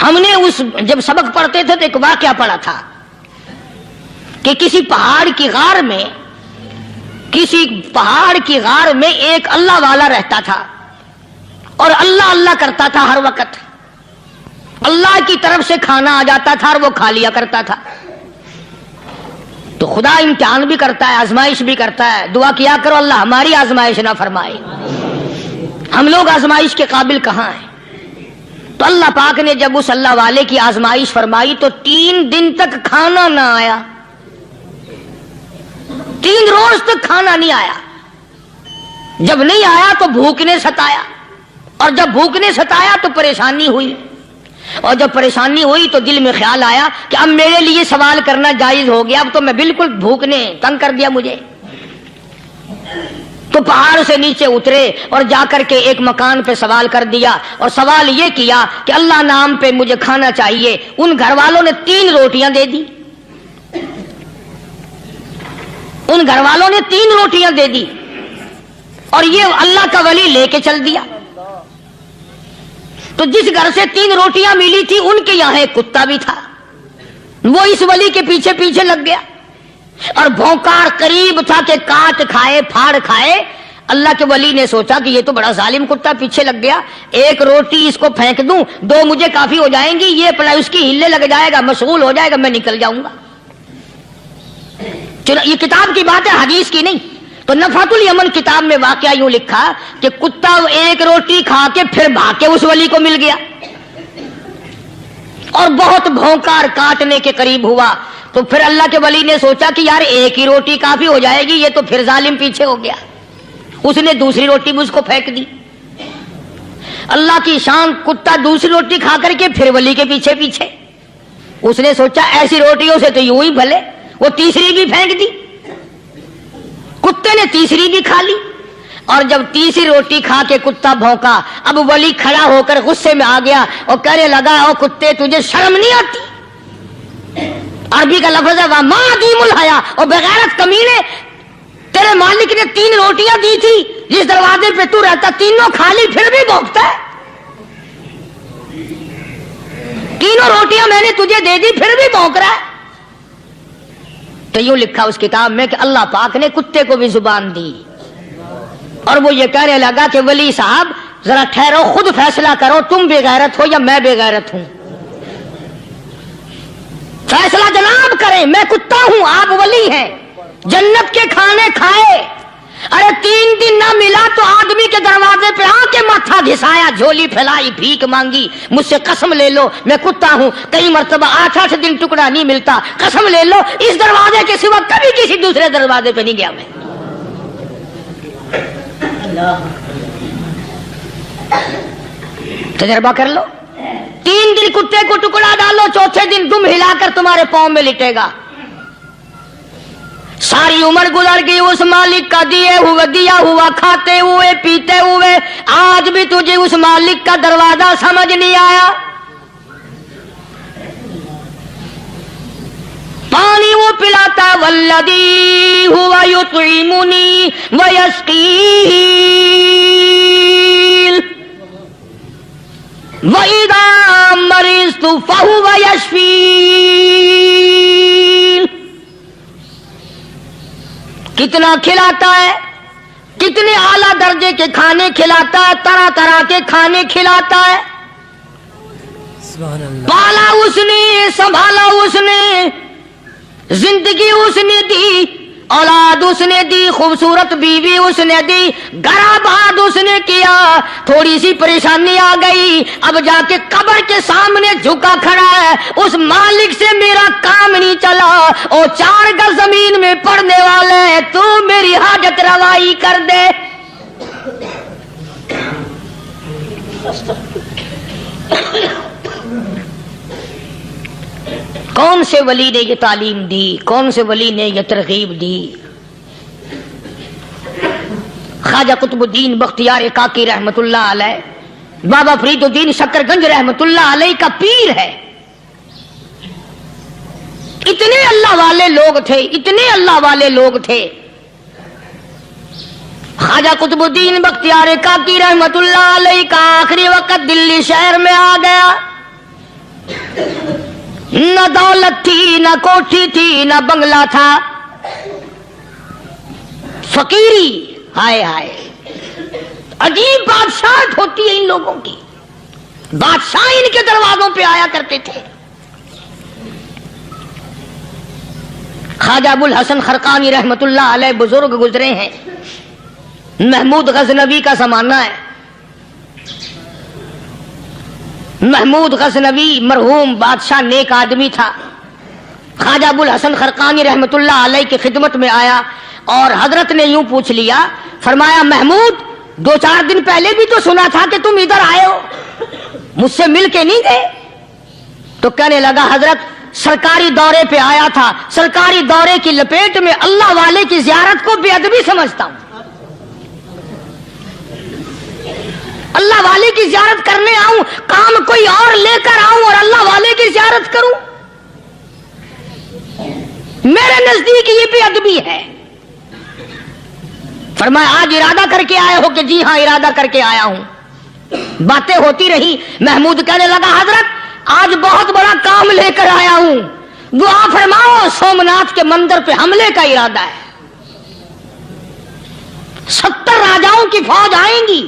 ہم نے جب سبق پڑھتے تھے تو ایک واقعہ پڑھا تھا کہ کسی پہاڑ کی غار میں ایک اللہ والا رہتا تھا اور اللہ اللہ کرتا تھا ہر وقت. اللہ کی طرف سے کھانا آ جاتا تھا اور وہ کھا لیا کرتا تھا. تو خدا امتحان بھی کرتا ہے, آزمائش بھی کرتا ہے. دعا کیا کرو اللہ ہماری آزمائش نہ فرمائے. ہم لوگ آزمائش کے قابل کہاں ہیں؟ تو اللہ پاک نے جب اس اللہ والے کی آزمائش فرمائی تو 3 دن تک کھانا نہ آیا. 3 روز تک کھانا نہیں آیا. جب نہیں آیا تو بھوک نے ستایا, اور جب بھوک نے ستایا تو پریشانی ہوئی, اور جب پریشانی ہوئی تو دل میں خیال آیا کہ اب میرے لیے سوال کرنا جائز ہو گیا, اب تو میں بالکل بھوک نے تنگ کر دیا مجھے. تو پہاڑ سے نیچے اترے اور جا کر کے ایک مکان پہ سوال کر دیا, اور سوال یہ کیا کہ اللہ نام پہ مجھے کھانا چاہیے. ان گھر والوں نے 3 روٹیاں دے دی. ان گھر والوں نے 3 روٹیاں دے دی اور یہ اللہ کا ولی لے کے چل دیا. تو جس گھر سے 3 روٹیاں ملی تھی ان کے یہاں ایک کتا بھی تھا. وہ اس ولی کے پیچھے پیچھے لگ گیا اور بھونکار قریب تھا کہ کاٹ کھائے پھاڑ کھائے. اللہ کے ولی نے سوچا کہ یہ تو بڑا ظالم کتا پیچھے لگ گیا, 1 روٹی اس کو پھینک دوں, 2 مجھے کافی ہو جائیں گی, یہ اپنا اس کی ہلے لگ جائے گا, مشغول ہو جائے گا, میں نکل جاؤں گا. یہ کتاب کی بات ہے, حدیث کی نہیں. تو نفحۃ الیمن کتاب میں واقعہ یوں لکھا کہ کتا 1 روٹی کھا کے پھر بھاگ کے اس ولی کو مل گیا اور بہت بھونکار کاٹنے کے قریب ہوا. تو پھر اللہ کے ولی نے سوچا کہ یار 1 ہی روٹی کافی ہو جائے گی, یہ تو پھر ظالم پیچھے ہو گیا. اس نے دوسری روٹی مجھ کو پھینک دی. اللہ کی شان, کتا دوسری روٹی کھا کر کے پھر ولی کے پیچھے پیچھے. اس نے سوچا ایسی روٹیوں سے تو یوں ہی بھلے, وہ تیسری بھی پھینک دی. کتے نے تیسری بھی کھا لی, اور جب تیسری روٹی کھا کے کتا بھونکا, اب ولی کھڑا ہو کر غصے میں آ گیا اور کہنے لگا او کتے تجھے شرم نہیں آتی؟ عربی کا لفظ ہے وَمَا عَدِيمُ الْحَيَا, اور بغیرت کمینے, تیرے مالک نے 3 روٹیاں دی تھی, جس دروازے پہ تو رہتا تینوں کھا لی پھر بھی بھونکتا ہے. 3 روٹیاں میں نے تجھے دے دی پھر بھی بھونک رہا ہے. تو یوں لکھا اس کتاب میں کہ اللہ پاک نے کتے کو بھی زبان دی, اور وہ یہ کہنے لگا کہ ولی صاحب ذرا ٹھہرو, خود فیصلہ کرو, تم بے غیرت ہو یا میں بے غیرت ہوں. فیصلہ جناب کریں, میں کتا ہوں, آپ ولی ہیں. جنت کے کھانے کھائے, ارے 3 دن نہ ملا تو آدمی کے دروازے پہ آ کے ماتھا گھسایا, جھولی پھیلائی, بھیک مانگی, مجھ سے قسم لے لو میں کتا ہوں. کئی مرتبہ 8 دن ٹکڑا نہیں ملتا, قسم لے لو اس دروازے کے سوا کبھی کسی دوسرے دروازے پہ نہیں گیا میں. تجربہ کر لو, 3 دن کتے کو ٹکڑا ڈالو, 4تھے دن دم ہلا کر تمہارے پاؤں میں لٹے گا. ساری عمر گزر گئی اس مالک کا دیا ہوا کھاتے ہوئے پیتے ہوئے, آج بھی تجھے اس مالک کا دروازہ سمجھ نہیں آیا. پانی وہ پلاتا والذی ہوا یطعمنی ویسقین وَإِذَا مَرِضْتُ فَهُوَ يَشْفِينِ. کتنا کھلاتا ہے, کتنے اعلیٰ درجے کے کھانے کھلاتا ہے, طرح طرح کے کھانے کھلاتا ہے. پالا اس نے, سنبھالا اس نے, زندگی اس نے دی, اولاد اس نے دی, خوبصورت بیوی اس نے دی, گھر آباد اس نے کیا. تھوڑی سی پریشانی آ گئی, اب جا کے قبر کے سامنے جھکا کھڑا ہے, اس مالک سے میرا کام نہیں چلا, اور 4 گز زمین میں پڑنے والے, تو میری حاجت روائی کر دے. کون سے ولی نے یہ تعلیم دی, کون سے ولی نے یہ ترغیب دی؟ خواجہ قطب الدین بختیار کاکی رحمت اللہ علیہ, بابا فرید الدین شکر گنج رحمت اللہ علیہ کا پیر ہے. اتنے اللہ والے لوگ تھے, اتنے اللہ والے لوگ تھے. خواجہ قطب الدین بختیار کاکی رحمت اللہ علیہ کا آخری وقت دلی شہر میں آ گیا. نہ دولت تھی، نہ کوٹھی تھی، نہ بنگلہ تھا، فقیری. ہائے ہائے، عجیب بادشاہت ہوتی ہے ان لوگوں کی. بادشاہ ان کے دروازوں پہ آیا کرتے تھے. خواجہ ابو الحسن خرقانی رحمت اللہ علیہ بزرگ گزرے ہیں. محمود غزنوی کا زمانہ ہے. محمود غزنوی مرحوم بادشاہ نیک آدمی تھا. خواجہ ابو الحسن خرقانی رحمت اللہ علیہ کی خدمت میں آیا اور حضرت نے یوں پوچھ لیا، فرمایا محمود 2-4 دن پہلے بھی تو سنا تھا کہ تم ادھر آئے ہو، مجھ سے مل کے نہیں گئے؟ تو کہنے لگا حضرت سرکاری دورے پہ آیا تھا، سرکاری دورے کی لپیٹ میں اللہ والے کی زیارت کو بے ادبی سمجھتا ہوں. اللہ والے کی زیارت کرنے آؤں، کام کوئی اور لے کر آؤں اور اللہ والے کی زیارت کروں؟ میرے نزدیک یہ بے ادبی ہے. فرمایا آج ارادہ کر کے آئے ہو؟ کہ جی ہاں ارادہ کر کے آیا ہوں. باتیں ہوتی رہی. محمود کہنے لگا حضرت آج بہت بڑا کام لے کر آیا ہوں، دعا فرماؤ. سومناتھ کے مندر پہ حملے کا ارادہ ہے. 70 راجاؤں کی فوج آئیں گی،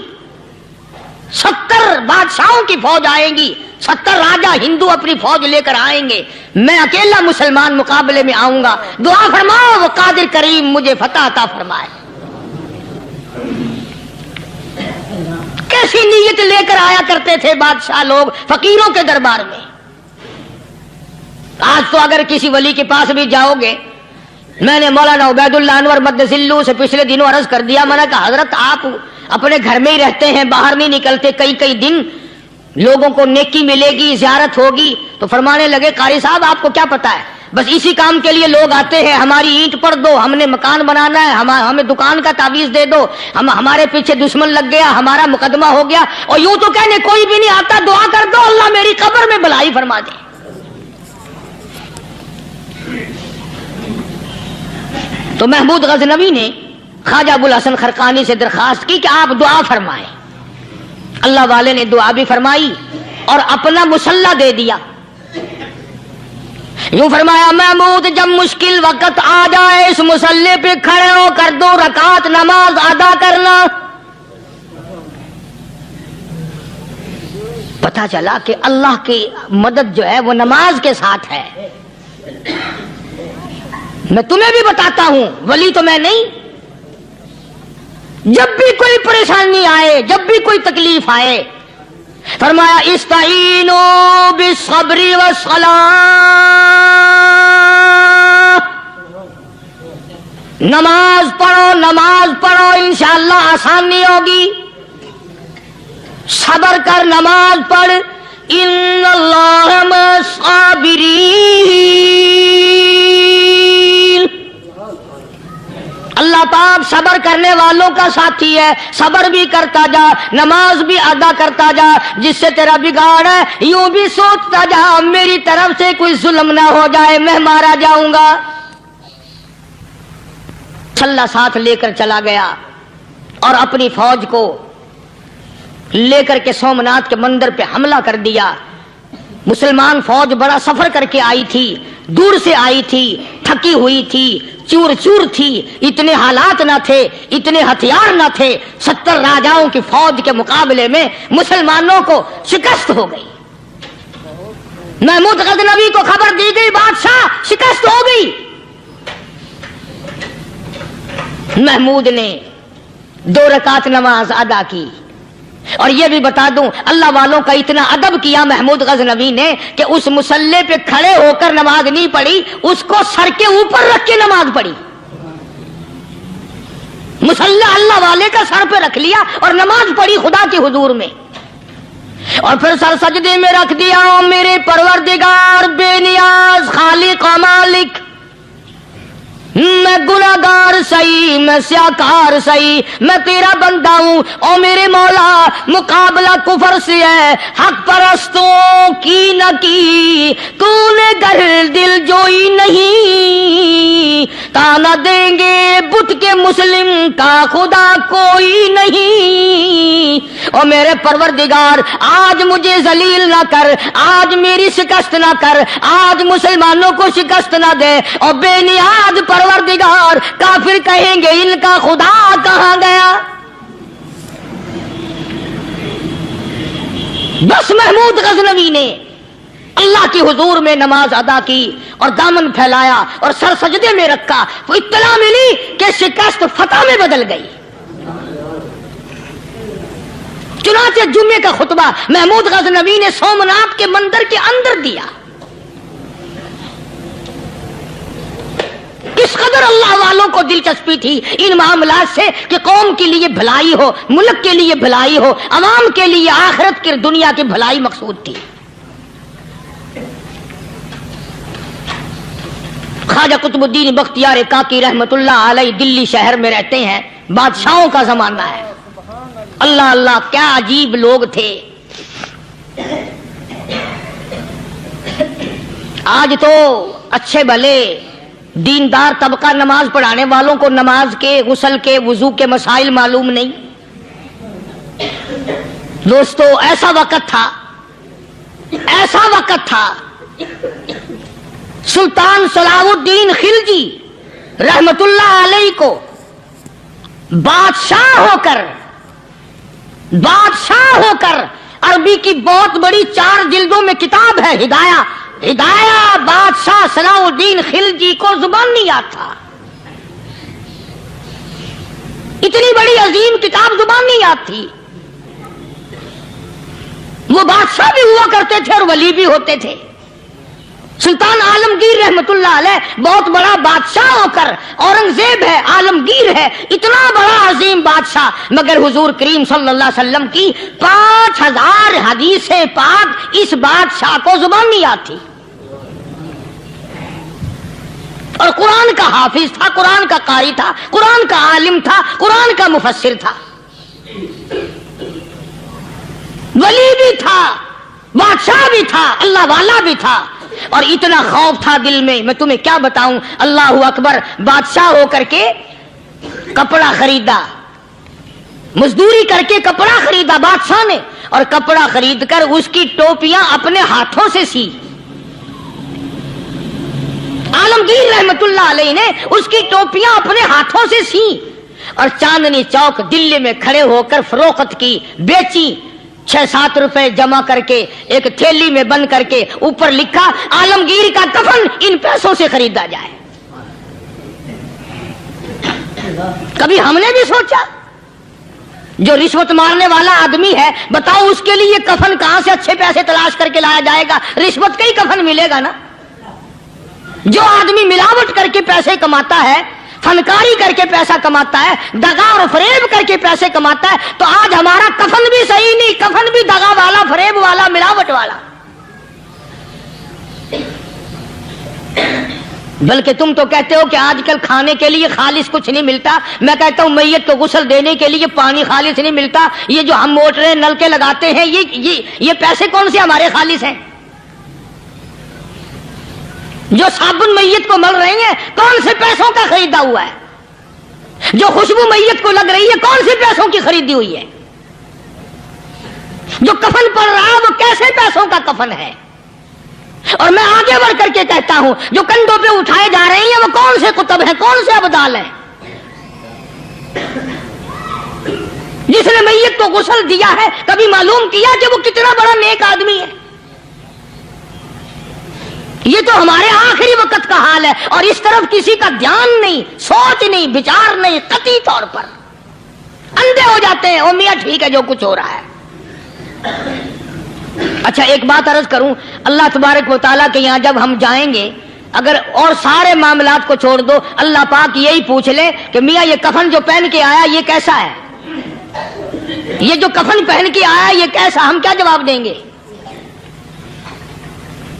70 بادشاہوں کی فوج آئیں گی، 70 راجا ہندو اپنی فوج لے کر آئیں گے. میں اکیلا مسلمان مقابلے میں آؤں گا. دعا فرماؤ وہ قادر کریم مجھے فتح عطا فرمائے. کیسی نیت لے کر آیا کرتے تھے بادشاہ لوگ فقیروں کے دربار میں. آج تو اگر کسی ولی کے پاس بھی جاؤ گے، میں نے مولانا عبید اللہ انور مدذلو سے پچھلے دنوں عرض کر دیا، میں نے کہا حضرت آپ اپنے گھر میں ہی رہتے ہیں، باہر نہیں نکلتے، کئی دن لوگوں کو نیکی ملے گی، زیارت ہوگی. تو فرمانے لگے قاری صاحب آپ کو کیا پتا ہے، بس اسی کام کے لیے لوگ آتے ہیں. ہماری اینٹ پڑ دو، ہم نے مکان بنانا ہے، ہمیں دکان کا تعویذ دے دو، ہمارے پیچھے دشمن لگ گیا، ہمارا مقدمہ ہو گیا. اور یوں تو کہنے کوئی بھی نہیں آتا، دعا کر دو اللہ میری قبر میں بھلائی فرما دے. تو محمود غزنوی نے خواجہ ابو الحسن خرقانی سے درخواست کی کہ آپ دعا فرمائیں. اللہ والے نے دعا بھی فرمائی اور اپنا مسلح دے دیا. یوں فرمایا محمود جب مشکل وقت آ جائے اس مسلح پہ کھڑے ہو کر 2 رکعت نماز ادا کرنا. پتہ چلا کہ اللہ کی مدد جو ہے وہ نماز کے ساتھ ہے. میں تمہیں بھی بتاتا ہوں، ولی تو میں نہیں. جب بھی کوئی پریشانی آئے، جب بھی کوئی تکلیف آئے، فرمایا استعینوا بالصبر والصلاۃ، نماز پڑھو انشاءاللہ آسانی ہوگی. صبر کر، نماز پڑھ. ان اللہ مع الصابرین، اللہ پاک صبر کرنے والوں کا ساتھی ہے. صبر بھی کرتا جا، نماز بھی ادا کرتا جا. جس سے تیرا بگاڑ ہے یوں بھی سوچتا جا میری طرف سے کوئی ظلم نہ ہو جائے، میں مارا جاؤں گا. چھلا ساتھ لے کر چلا گیا اور اپنی فوج کو لے کر کے سومناتھ کے مندر پہ حملہ کر دیا. مسلمان فوج بڑا سفر کر کے آئی تھی، دور سے آئی تھی، تھکی ہوئی تھی، چور چور تھی. اتنے حالات نہ تھے، اتنے ہتھیار نہ تھے. 70 راجاؤں کی فوج کے مقابلے میں مسلمانوں کو شکست ہو گئی. محمود غزنوی کو خبر دی گئی بادشاہ شکست ہو گئی. محمود نے 2 رکعت نماز ادا کی. اور یہ بھی بتا دوں اللہ والوں کا اتنا ادب کیا محمود غزنوی نے کہ اس مسلح پہ کھڑے ہو کر نماز نہیں پڑھی، اس کو سر کے اوپر رکھ کے نماز پڑھی. مسلح اللہ والے کا سر پہ رکھ لیا اور نماز پڑھی خدا کے حضور میں. اور پھر سر سجدے میں رکھ دیا. میرے پروردگار بے نیاز خالق و مالک، میں گناہگار سہی، میں سیاکار سہی، میں تیرا بندہ ہوں. او میرے مولا مقابلہ کفر سے ہے، حق پرستوں کی نہ کی تو نے گر دل جوئی نہیں. تانا دیں گے بت کے مسلم کا خدا کوئی نہیں. اور میرے پروردگار آج مجھے ذلیل نہ کر، آج میری شکست نہ کر، آج مسلمانوں کو شکست نہ دے۔ اور بے نیاز پروردگار کافر کہیں گے ان کا خدا کہاں گیا؟ بس محمود غزنوی نے اللہ کی حضور میں نماز ادا کی اور دامن پھیلایا اور سر سجدے میں رکھا، وہ اطلاع ملی کہ شکست فتح میں بدل گئی۔ چنانچہ جمعے کا خطبہ محمود غزنوی نے سومناتھ کے مندر کے اندر دیا۔ اس قدر اللہ والوں کو دلچسپی تھی ان معاملات سے کہ قوم کے لیے بھلائی ہو، ملک کے لیے بھلائی ہو، عوام کے لیے آخرت کی دنیا کی بھلائی مقصود تھی۔ خواجہ قطب الدین بختیار کاکی رحمت اللہ علیہ دلی شہر میں رہتے ہیں، بادشاہوں کا زمانہ ہے۔ اللہ اللہ کیا عجیب لوگ تھے۔ آج تو اچھے بھلے دیندار طبقہ نماز پڑھانے والوں کو نماز کے، غسل کے، وضو کے مسائل معلوم نہیں۔ دوستو ایسا وقت تھا سلطان صلاح الدین خلجی رحمت اللہ علیہ کو بادشاہ ہو کر عربی کی بہت بڑی 4 جلدوں میں کتاب ہے ہدایہ بادشاہ صلاح الدین خلجی کو زبان نہیں آتا، اتنی بڑی عظیم کتاب زبان نہیں آتی۔ وہ بادشاہ بھی ہوا کرتے تھے اور ولی بھی ہوتے تھے۔ سلطان عالمگیر رحمت اللہ علیہ بہت بڑا بادشاہ ہو کر، اورنگزیب ہے، عالمگیر ہے، اتنا بڑا عظیم بادشاہ، مگر حضور کریم صلی اللہ علیہ وسلم کی 5000 حدیث پاک اس بادشاہ کو زبان نہیں آتی۔ اور قرآن کا حافظ تھا، قرآن کا قاری تھا، قرآن کا عالم تھا، قرآن کا مفسر تھا، ولی بھی تھا، بادشاہ بھی تھا، اللہ والا بھی تھا، اور اتنا خوف تھا دل میں تمہیں کیا بتاؤں۔ اللہ اکبر، بادشاہ ہو کر کے کپڑا خریدا، مزدوری کر کے کپڑا خریدا بادشاہ نے، اور کپڑا خرید کر اس کی ٹوپیاں اپنے ہاتھوں سے سی۔ عالمگیر رحمت اللہ علیہ نے اس کی ٹوپیاں اپنے ہاتھوں سے سی اور چاندنی چوک دلی میں کھڑے ہو کر فروخت کی، بیچی۔ 6-7 روپے جمع کر کے ایک تھیلی میں بند کر کے اوپر لکھا عالمگیر کا کفن ان پیسوں سے خریدا جائے۔ کبھی ہم نے بھی سوچا جو رشوت مارنے والا آدمی ہے، بتاؤ اس کے لیے کفن کہاں سے اچھے پیسے تلاش کر کے لایا جائے گا؟ رشوت کا ہی کفن ملے گا نا۔ جو آدمی ملاوٹ کر کے پیسے کماتا ہے، فنکاری کر کے پیسہ کماتا ہے، دغا اور فریب کر کے پیسے کماتا ہے، تو آج ہمارا کفن بھی صحیح نہیں، کفن بھی دغا والا، فریب والا، ملاوٹ والا۔ بلکہ تم تو کہتے ہو کہ آج کل کھانے کے لیے خالص کچھ نہیں ملتا، میں کہتا ہوں میت کو غسل دینے کے لیے پانی خالص نہیں ملتا۔ یہ جو ہم موٹریں نل کے لگاتے ہیں، یہ پیسے کون سے ہمارے خالص ہیں؟ جو صابن میت کو مل رہی ہیں کون سے پیسوں کا خریدا ہوا ہے؟ جو خوشبو میت کو لگ رہی ہے کون سے پیسوں کی خریدی ہوئی ہے؟ جو کفن پڑ رہا ہے وہ کیسے پیسوں کا کفن ہے؟ اور میں آگے بڑھ کر کے کہتا ہوں جو کندھوں پہ اٹھائے جا رہے ہیں وہ کون سے کتب ہیں، کون سے ابدال ہیں؟ جس نے میت کو غسل دیا ہے کبھی معلوم کیا کہ وہ کتنا بڑا نیک آدمی ہے؟ یہ تو ہمارے آخری وقت کا حال ہے، اور اس طرف کسی کا دھیان نہیں، سوچ نہیں، بچار نہیں، قطعی طور پر اندھے ہو جاتے ہیں۔ او میاں ٹھیک ہے جو کچھ ہو رہا ہے۔ اچھا ایک بات عرض کروں، اللہ تبارک و تعالیٰ کے یہاں جب ہم جائیں گے، اگر اور سارے معاملات کو چھوڑ دو، اللہ پاک یہی پوچھ لے کہ میاں یہ کفن جو پہن کے آیا یہ کیسا ہے؟ یہ جو کفن پہن کے آیا یہ کیسا؟ ہم کیا جواب دیں گے؟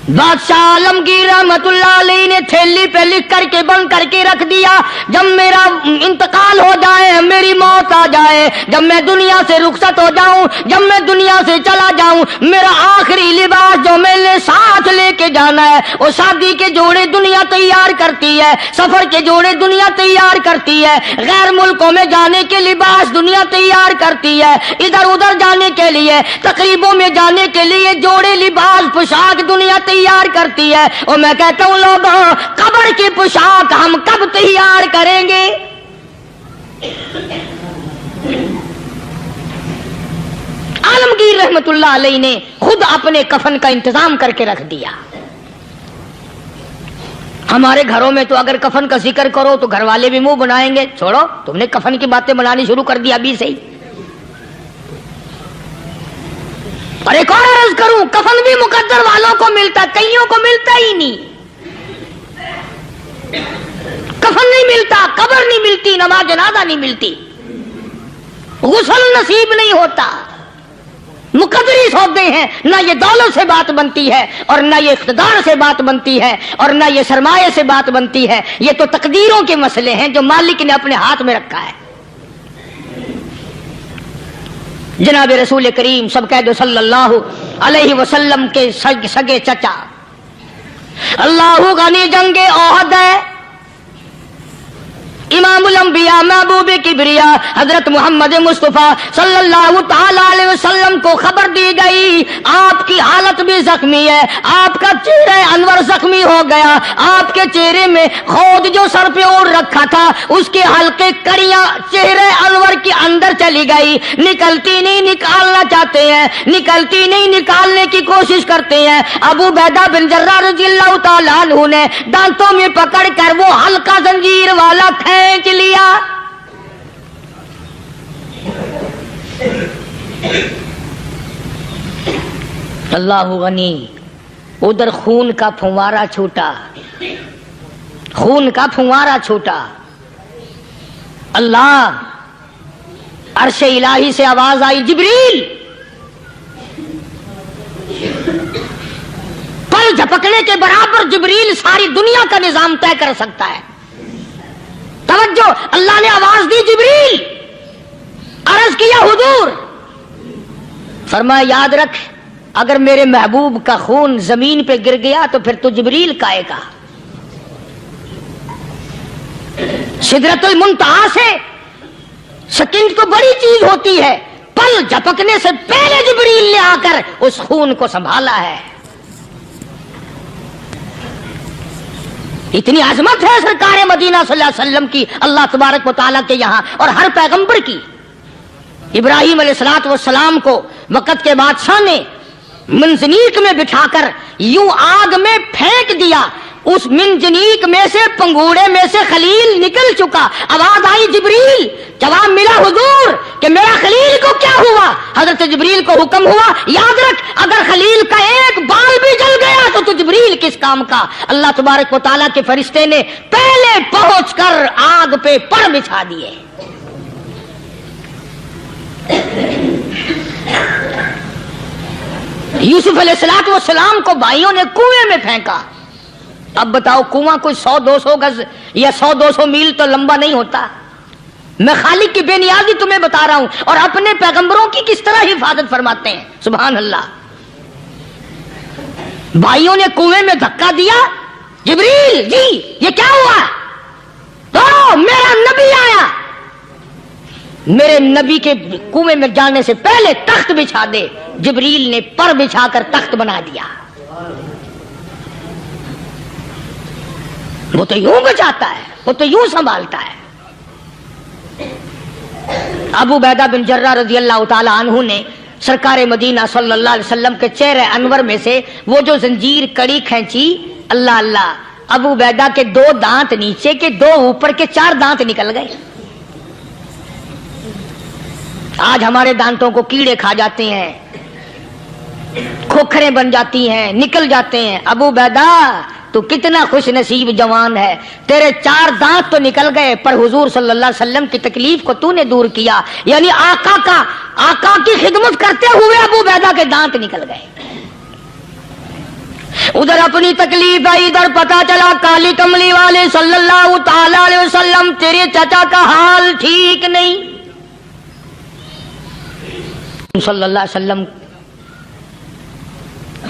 بادشاہ عالمگیر رحمت اللہ علیہ نے تھیلی پہ لکھ کر کے بند کر کے رکھ دیا، جب میرا انتقال ہو جائے، میری موت آ جائے، جب میں دنیا سے رخصت ہو جاؤں، جب میں دنیا سے چلا جاؤں، میرا آخری لباس جو میں نے ساتھ لے کے جانا ہے. وہ شادی کے جوڑے دنیا تیار کرتی ہے, سفر کے جوڑے دنیا تیار کرتی ہے, غیر ملکوں میں جانے کے لباس دنیا تیار کرتی ہے, ادھر ادھر جانے کے لیے, تقریبوں میں جانے کے لیے جوڑے لباس پوشاک دنیا تیار کرتی ہے. اور میں کہتا ہوں لوگوں, قبر کی پوشاک ہم کب تیار کریں گے؟ عالمگیر رحمت اللہ علیہ نے خود اپنے کفن کا انتظام کر کے رکھ دیا. ہمارے گھروں میں تو اگر کفن کا ذکر کرو تو گھر والے بھی منہ بنائیں گے, چھوڑو تم نے کفن کی باتیں بنانی شروع کر دی ابھی سے ہی. اور ایک اور عرض کروں, کفن بھی مقدر والوں کو ملتا, کئیوں کو ملتا ہی نہیں. کفن نہیں ملتا, قبر نہیں ملتی, نماز جنازہ نہیں ملتی, غسل نصیب نہیں ہوتا. مقدری سودے ہیں, نہ یہ دولت سے بات بنتی ہے اور نہ یہ اقتدار سے بات بنتی ہے اور نہ یہ سرمایہ سے بات بنتی ہے. یہ تو تقدیروں کے مسئلے ہیں جو مالک نے اپنے ہاتھ میں رکھا ہے. جناب رسول کریم سب کہہ دو صلی اللہ علیہ وسلم کے سگے چچا, اللہ غنی جنگ احد ہے, امام الانبیاء محبوب کبریا حضرت محمد مصطفیٰ صلی اللہ تعالی علیہ وسلم کو خبر دی گئی, آپ کی حالت بھی زخمی ہے, آپ کا چہرہ انور زخمی ہو گیا, آپ کے چہرے میں خود جو سر پہ اوڑھ رکھا تھا اس کے ہلکے کڑیاں چہرے انور کے اندر چلی گئی, نکلتی نہیں, نکالنا چاہتے ہیں, نکلتی نہیں, نکالنے کی کوشش کرتے ہیں. ابو عبیدہ بن جراح رضی اللہ تعالیٰ عنہ نے دانتوں میں پکڑ کر وہ ہلکا زنجیر والا کھینچ لیا. اللہ غنی, ادھر خون کا پھوارا چھوٹا, خون کا پھوارا چھوٹا. اللہ, عرش الہی سے آواز آئی, جبریل. پل جھپکنے کے برابر جبریل ساری دنیا کا نظام طے کر سکتا ہے. توجہ, اللہ نے آواز دی جبریل, عرض کیا حضور, فرمایا یاد رکھ اگر میرے محبوب کا خون زمین پہ گر گیا تو پھر تو جبریل کا آئے گا. سدرۃ المنتہا سے سیکنڈ تو بڑی چیز ہوتی ہے, پل جھپکنے سے پہلے جبریل نے آ کر اس خون کو سنبھالا ہے. اتنی عظمت ہے سرکار مدینہ صلی اللہ علیہ وسلم کی اللہ تبارک و تعالیٰ کے یہاں اور ہر پیغمبر کی. ابراہیم علیہ السلام کو وقت کے بادشاہ نے منجنیق میں بٹھا کر یوں آگ میں پھینک دیا, اس منجنیق میں سے پنگوڑے میں سے خلیل نکل چکا. آواز آئی جبریل, جواب ملا حضور کہ میرا خلیل کو کیا ہوا؟ حضرت جبریل کو حکم ہوا, یاد رکھ اگر خلیل کا ایک بال بھی جل گیا تو جبریل کس کام کا. اللہ تبارک و تعالیٰ کے فرشتے نے پہلے پہنچ کر آگ پہ پر بچھا دیے. یوسف علیہ السلام کو بھائیوں نے کنویں میں پھینکا. اب بتاؤ کنواں کوئی 100-200 گز یا 100-200 میل تو لمبا نہیں ہوتا. میں خالق کی بے نیازی تمہیں بتا رہا ہوں اور اپنے پیغمبروں کی کس طرح حفاظت فرماتے ہیں. سبحان اللہ. بھائیوں نے کنویں میں دھکا دیا, جبریل جی یہ کیا ہوا؟ تو میرا نبی آیا, میرے نبی کے کنویں میں جانے سے پہلے تخت بچھا دے. جبریل نے پر بچھا کر تخت بنا دیا. وہ تو یوں بچاتا ہے, وہ تو یوں سنبھالتا ہے. ابو عبیدہ بن جراح رضی اللہ تعالی عنہ نے سرکار مدینہ صلی اللہ علیہ وسلم کے چہرے انور میں سے وہ جو زنجیر کڑی کھینچی, اللہ اللہ, ابو عبیدہ کے 2 دانت نیچے کے, 2 اوپر کے, 4 دانت نکل گئے. آج ہمارے دانتوں کو کیڑے کھا جاتے ہیں, کھوکھریں بن جاتی ہیں, نکل جاتے ہیں. ابو عبیدہ تو کتنا خوش نصیب جوان ہے, تیرے 4 دانت تو نکل گئے پر حضور صلی اللہ علیہ وسلم کی تکلیف کو تو نے دور کیا. یعنی آقا کی خدمت کرتے ہوئے ابو عبیدہ کے دانت نکل گئے. ادھر اپنی تکلیف آئی, ادھر پتا چلا کالی کملی والے صلی اللہ تعالی علیہ وسلم تیرے چچا کا حال ٹھیک نہیں. صلی اللہ علیہ وسلم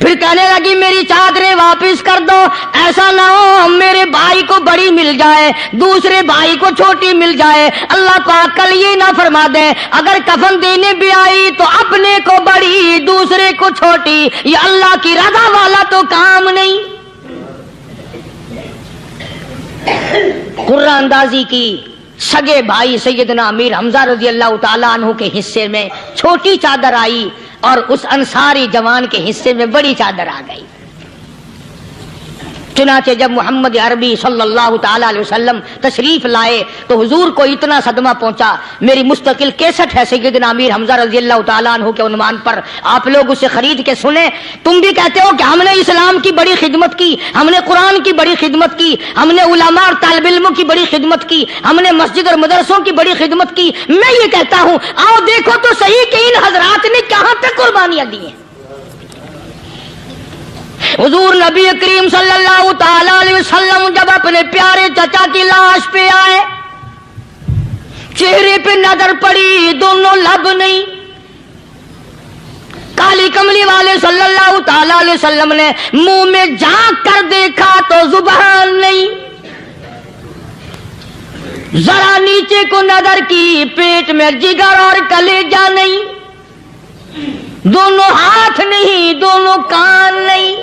پھر کہنے لگی میری چادریں واپس کر دو، ایسا نہ ہو میرے بھائی کو بڑی مل جائے دوسرے بھائی کو چھوٹی مل جائے، اللہ پاک کل یہ نہ فرما دے اگر کفن دینے بھی آئی تو اپنے کو بڑی دوسرے کو چھوٹی، یہ اللہ کی رضا والا تو کام نہیں۔ قرہ اندازی کی، سگے بھائی سیدنا امیر حمزہ رضی اللہ تعالیٰ عنہ کے حصے میں چھوٹی چادر آئی اور اس انصاری جوان کے حصے میں بڑی چادر آ گئی۔ چنانچہ جب محمد عربی صلی اللہ تعالی علیہ وسلم تشریف لائے تو حضور کو اتنا صدمہ پہنچا، میری مستقل کیسٹ ہے سیدنا امیر حمزہ رضی اللہ تعالیٰ عنہ کے عنوان پر، آپ لوگ اسے خرید کے سنیں۔ تم بھی کہتے ہو کہ ہم نے اسلام کی بڑی خدمت کی، ہم نے قرآن کی بڑی خدمت کی، ہم نے علماء اور طالب علموں کی بڑی خدمت کی، ہم نے مسجد اور مدرسوں کی بڑی خدمت کی۔ میں یہ کہتا ہوں آؤ دیکھو تو صحیح کہ ان حضرات نے کہاں تک قربانیاں دی ہیں۔ حضور نبی کریم صلی اللہ تعالی علیہ وسلم جب اپنے پیارے چچا کی لاش پہ آئے، چہرے پہ نظر پڑی دونوں لب نہیں، کالی کملی والے صلی اللہ تعالی علیہ وسلم نے منہ میں جھانک کر دیکھا تو زبان نہیں، ذرا نیچے کو نظر کی پیٹ میں جگر اور کلیجہ نہیں، دونوں ہاتھ نہیں دونوں کان نہیں۔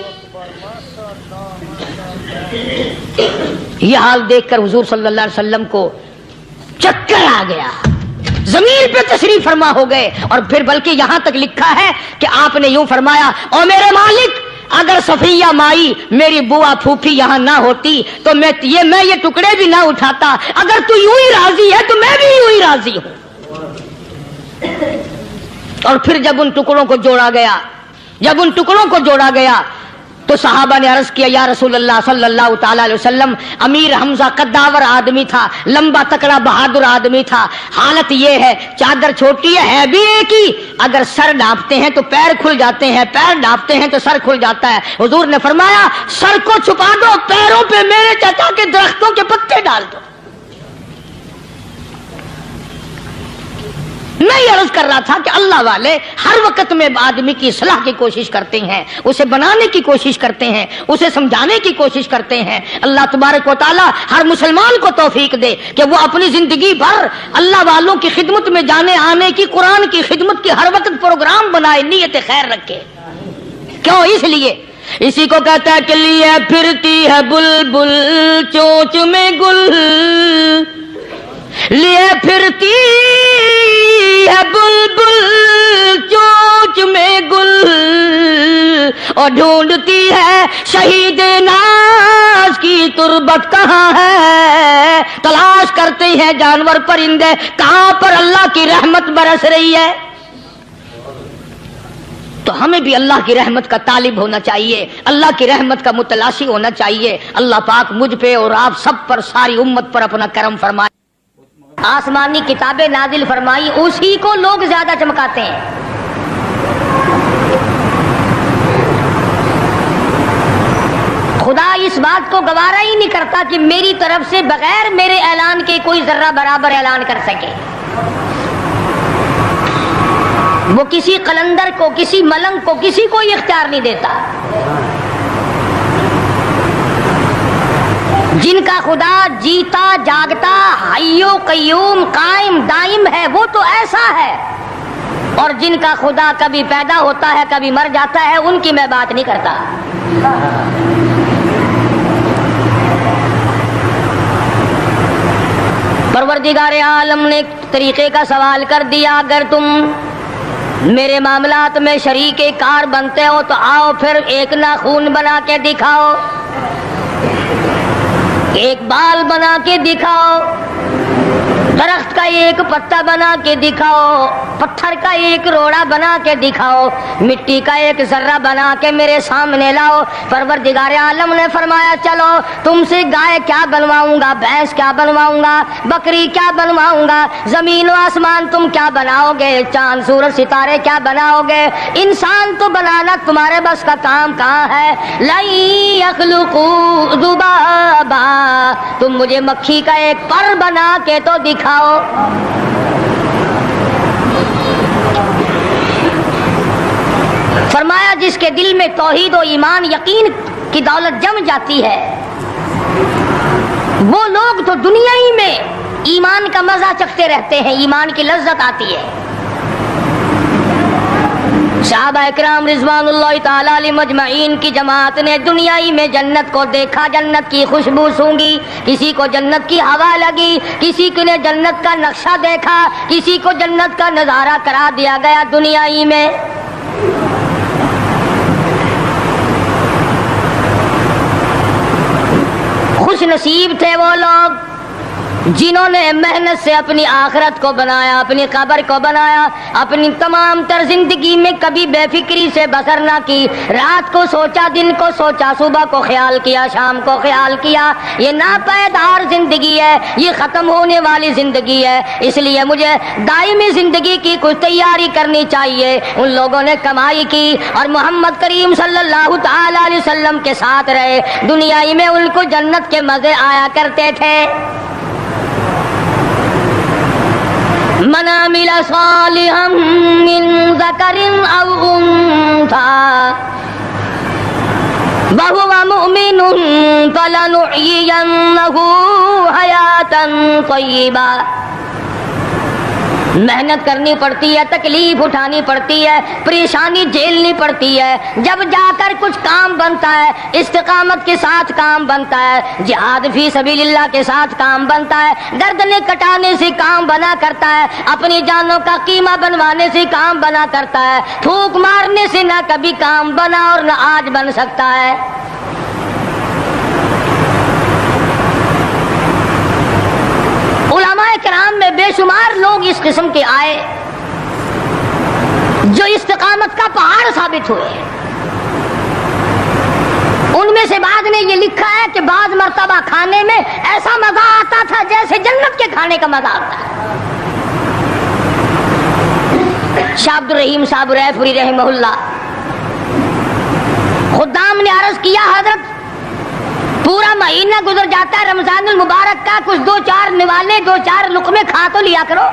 یہ حال دیکھ کر حضور صلی اللہ علیہ وسلم کو چکر آ گیا، زمین پہ تشریف فرما ہو گئے، اور پھر بلکہ یہاں تک لکھا ہے کہ آپ نے یوں فرمایا او میرے مالک اگر صفیہ مائی میری بوا پھوپھی یہاں نہ ہوتی تو میں یہ ٹکڑے بھی نہ اٹھاتا، اگر تو یوں ہی راضی ہے تو میں بھی یوں ہی راضی ہوں۔ اور پھر جب ان ٹکڑوں کو جوڑا گیا تو صحابہ نے عرض کیا یا رسول اللہ صلی اللہ تعالی علیہ وسلم، امیر حمزہ قداور آدمی تھا، لمبا تکڑا بہادر آدمی تھا، حالت یہ ہے چادر چھوٹی ہے بھی ایک ہی، اگر سر ڈھانپتے ہیں تو پیر کھل جاتے ہیں، پیر ڈھانپتے ہیں تو سر کھل جاتا ہے۔ حضور نے فرمایا سر کو چھپا دو، پیروں پہ میرے چچا کے درختوں کے پتے ڈال دو۔ میں یہ عرض کر رہا تھا کہ اللہ والے ہر وقت میں آدمی کی اصلاح کی کوشش کرتے ہیں، اسے بنانے کی کوشش کرتے ہیں، اسے سمجھانے کی کوشش کرتے ہیں۔ اللہ تبارک و تعالی ہر مسلمان کو توفیق دے کہ وہ اپنی زندگی بھر اللہ والوں کی خدمت میں جانے آنے کی، قرآن کی خدمت کی ہر وقت پروگرام بنائے، نیت خیر رکھے۔ کیوں؟ اس لیے اسی کو کہتا ہے کہ لیے پھرتی ہے بلبل چونچ میں گل، لیے پھرتی ہے بلبل چونچ میں گل، اور ڈھونڈتی ہے شہید ناز کی تربت کہاں ہے، تلاش کرتے ہیں جانور پرندے کہاں پر اللہ کی رحمت برس رہی ہے۔ تو ہمیں بھی اللہ کی رحمت کا طالب ہونا چاہیے، اللہ کی رحمت کا متلاشی ہونا چاہیے۔ اللہ پاک مجھ پہ اور آپ سب پر، ساری امت پر اپنا کرم فرمائے۔ آسمانی کتابیں نازل فرمائی اسی کو لوگ زیادہ چمکاتے ہیں۔ خدا اس بات کو گوارا ہی نہیں کرتا کہ میری طرف سے بغیر میرے اعلان کے کوئی ذرہ برابر اعلان کر سکے۔ وہ کسی قلندر کو، کسی ملنگ کو، کسی کو اختیار نہیں دیتا۔ جن کا خدا جیتا جاگتا حی و قیوم قائم دائم ہے وہ تو ایسا ہے، اور جن کا خدا کبھی پیدا ہوتا ہے کبھی مر جاتا ہے ان کی میں بات نہیں کرتا۔ پروردگار عالم نے طریقے کا سوال کر دیا، اگر تم میرے معاملات میں شریک کار بنتے ہو تو آؤ پھر ایک ناخون بنا کے دکھاؤ، ایک بال بنا کے دکھاؤ، درخت کا ایک پتا بنا کے دکھاؤ، پتھر کا ایک روڑا بنا کے دکھاؤ، مٹی کا ایک ذرہ بنا کے میرے سامنے لاؤ۔ پروردگار عالم نے فرمایا چلو تم سے گائے کیا بنواؤں گا، بھینس کیا بنواؤں گا، بکری کیا بنواؤں گا، زمین و آسمان تم کیا بناؤ گے، چاند سورج ستارے کیا بناؤ گے، انسان تو بنانا تمہارے بس کا کام کہاں ہے۔ لَن يَخْلُقُوا ذُبَابًا، تم مجھے مکھی کا ایک پر بنا کے تو دکھاؤ۔ فرمایا جس کے دل میں توحید و ایمان یقین کی دولت جم جاتی ہے وہ لوگ تو دنیا ہی میں ایمان کا مزہ چکھتے رہتے ہیں، ایمان کی لذت آتی ہے۔ صحابہ اکرام رضوان اللہ تعالی علیہ مجمعین کی جماعت نے دنیائی میں جنت کو دیکھا، جنت کی خوشبو سونگھی، کسی کو جنت کی ہوا لگی، کسی کو نے جنت کا نقشہ دیکھا، کسی کو جنت کا نظارہ کرا دیا گیا دنیائی میں۔ خوش نصیب تھے وہ لوگ جنہوں نے محنت سے اپنی آخرت کو بنایا، اپنی قبر کو بنایا، اپنی تمام تر زندگی میں کبھی بے فکری سے بسر نہ کی، رات کو سوچا، دن کو سوچا، صبح کو خیال کیا، شام کو خیال کیا۔ یہ ناپائیدار زندگی ہے، یہ ختم ہونے والی زندگی ہے، اس لیے مجھے دائمی زندگی کی کچھ تیاری کرنی چاہیے۔ ان لوگوں نے کمائی کی اور محمد کریم صلی اللہ تعالی علیہ وسلم کے ساتھ رہے، دنیائی میں ان کو جنت کے مزے آیا کرتے تھے۔ من عمل صالحا من ذکر او انثى وهو مؤمن فلنحيينه حياة طیبہ۔ محنت کرنی پڑتی ہے، تکلیف اٹھانی پڑتی ہے، پریشانی جھیلنی پڑتی ہے، جب جا کر کچھ کام بنتا ہے، استقامت کے ساتھ کام بنتا ہے، جہاد فی سبیل اللہ کے ساتھ کام بنتا ہے، گردنیں کٹانے سے کام بنا کرتا ہے، اپنی جانوں کا قیمہ بنوانے سے کام بنا کرتا ہے، پھونک مارنے سے نہ کبھی کام بنا اور نہ آج بن سکتا ہے۔ علماء کرام میں بے شمار لوگ اس قسم کے آئے جو استقامت کا پہاڑ ثابت ہوئے۔ ان میں سے بعض نے یہ لکھا ہے کہ بعض مرتبہ کھانے میں ایسا مزہ آتا تھا جیسے جنت کے کھانے کا مزہ آتا ہے۔ شاہ عبد الرحیم صاحب ریف پوری رحمہ اللہ خدام نے عرض کیا حضرت پورا مہینہ گزر جاتا ہے رمضان المبارک کا، کچھ دو چار نوالے، دو چار لقمے کھا تو لیا کرو۔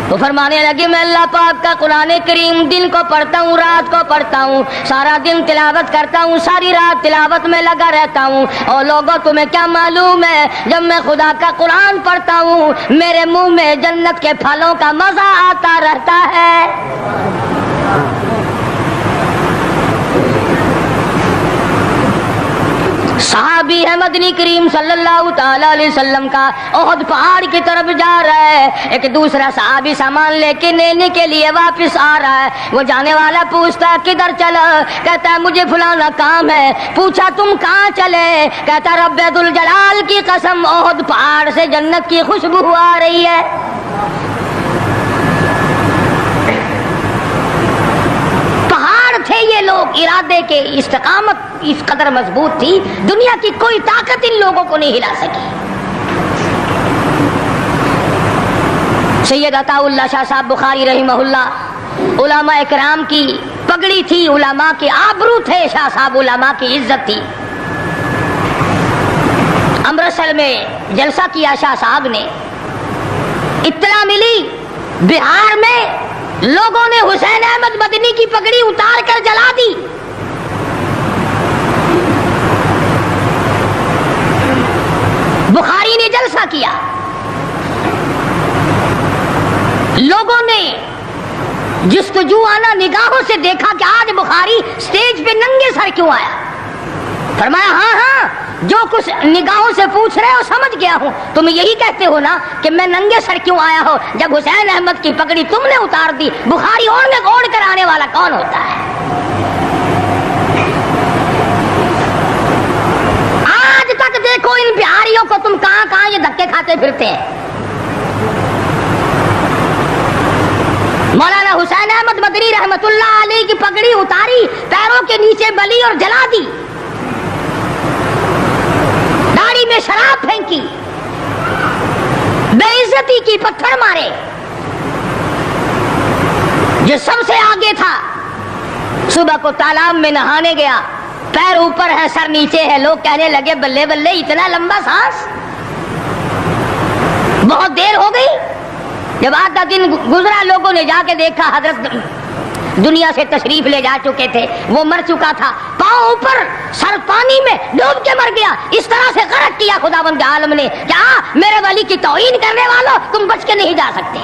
تو فرمانے لگے میں اللہ پاک کا قرآن کریم دن کو پڑھتا ہوں، رات کو پڑھتا ہوں، سارا دن تلاوت کرتا ہوں، ساری رات تلاوت میں لگا رہتا ہوں، اور لوگوں تمہیں کیا معلوم ہے جب میں خدا کا قرآن پڑھتا ہوں میرے منہ میں جنت کے پھلوں کا مزہ آتا رہتا ہے۔ صحابی ہے مدنی کریم صلی اللہ تعالی علیہ وسلم کا، احد پہاڑ کی طرف جا رہا ہے، ایک دوسرا صحابی سامان لے کے لینے کے لیے واپس آ رہا ہے، وہ جانے والا پوچھتا ہے کدھر چلا؟ کہتا ہے مجھے فلانا کام ہے۔ پوچھا تم کہاں چلے؟ کہتا رب ذوالجلال کی قسم احد پہاڑ سے جنت کی خوشبو آ رہی ہے۔ تھے یہ لوگ ارادے کے، استقامت اس قدر مضبوط تھی دنیا کی کوئی طاقت ان لوگوں کو نہیں ہلا سکی۔ سید عطا اللہ شاہ صاحب بخاری رحمہ اللہ علماء اکرام کی پگڑی تھی، علماء کے آبرو تھے شاہ صاحب، علماء کی عزت تھی۔ امرتسر میں جلسہ کیا شاہ صاحب نے، اطلاع ملی بہار میں لوگوں نے حسین احمد مدنی کی پگڑی اتار کر جلا دی۔ بخاری نے جلسہ کیا، لوگوں نے جستجو آنا نگاہوں سے دیکھا کہ آج بخاری سٹیج پہ ننگے سر کیوں آیا؟ فرمایا ہاں جو کچھ نگاہوں سے پوچھ رہے ہو سمجھ گیا ہوں، تم یہی کہتے ہو نا کہ میں ننگے سر کیوں آیا ہو جب حسین احمد کی پگڑی تم نے اتار دی؟ بخاری اوڑھ کر آنے والا کون ہوتا ہے؟ آج تک دیکھو ان بہاریوں کو تم کہاں کہاں یہ دھکے کھاتے پھرتے ہیں۔ مولانا حسین احمد مدنی رحمت اللہ علیہ کی پگڑی اتاری، پیروں کے نیچے بلی اور جلا دی، داڑھی میں شراب پھینکی، بے عزتی کی، پتھر مارے۔ جو سب سے آگے تھا صبح کو تالاب میں نہانے گیا، پیر اوپر ہے سر نیچے ہے، لوگ کہنے لگے بلے بلے اتنا لمبا سانس، بہت دیر ہو گئی۔ جب آدھا دن گزرا لوگوں نے جا کے دیکھا حضرت دنیا سے تشریف لے جا چکے تھے، وہ مر چکا تھا، پاؤں اوپر سر پانی میں ڈوب کے مر گیا، اس طرح سے غرق کیا خداوند عالم نے کہ میرے ولی کی توہین کرنے والوں تم بچ کے نہیں جا سکتے۔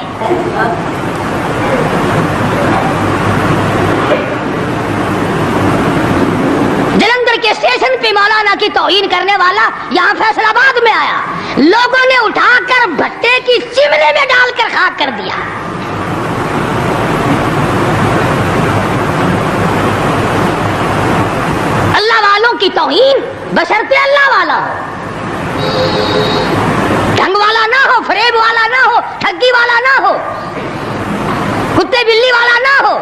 جلندھر کے اسٹیشن پہ مولانا کی توہین کرنے والا یہاں فیصل آباد میں آیا، لوگوں نے اٹھا کر بھٹے کی چمنے میں ڈال کر خاک کر دیا۔ اللہ والوں کی توہین بشرطے اللہ والا ہو، ڈھنگ والا نہ ہو، فریب والا نہ ہو، ٹھگی والا نہ ہو، کتے بلی والا نہ ہو،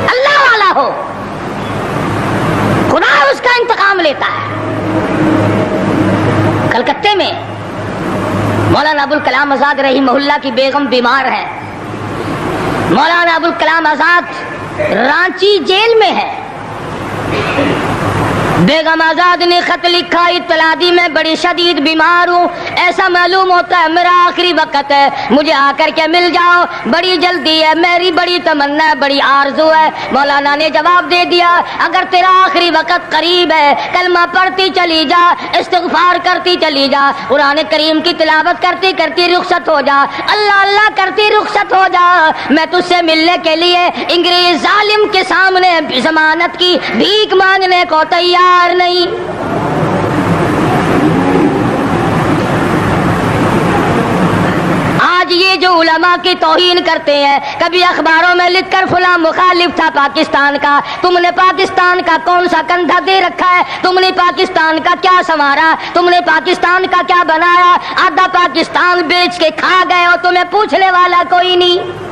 اللہ والا ہو، خدا اس کا انتقام لیتا ہے۔ کلکتے میں مولانا ابوالکلام آزاد رحمہ اللہ کی بیگم بیمار ہے، مولانا ابوالکلام آزاد رانچی جیل میں ہے۔ بیگم آزاد نے خط لکھا، اطلاع دی میں بڑی شدید بیمار ہوں، ایسا معلوم ہوتا ہے میرا آخری وقت ہے، مجھے آ کر کے مل جاؤ، بڑی جلدی ہے، میری بڑی تمنا ہے، بڑی آرزو ہے۔ مولانا نے جواب دے دیا، اگر تیرا آخری وقت قریب ہے کلمہ پڑھتی چلی جا، استغفار کرتی چلی جا، قرآن کریم کی تلاوت کرتی کرتی رخصت ہو جا، اللہ اللہ کرتی رخصت ہو جا، میں تجھ سے ملنے کے لیے انگریز ظالم کے سامنے ضمانت کی بھیک مانگنے کو تیار نہیں۔ آج یہ جو علماء کی توہین کرتے ہیں، کبھی اخباروں میں لکھ کر فلاں مخالف تھا پاکستان کا، تم نے پاکستان کا کون سا کندھا دے رکھا ہے، تم نے پاکستان کا کیا سنوارا، تم نے پاکستان کا کیا بنایا، آدھا پاکستان بیچ کے کھا گئے ہو، تمہیں پوچھنے والا کوئی نہیں۔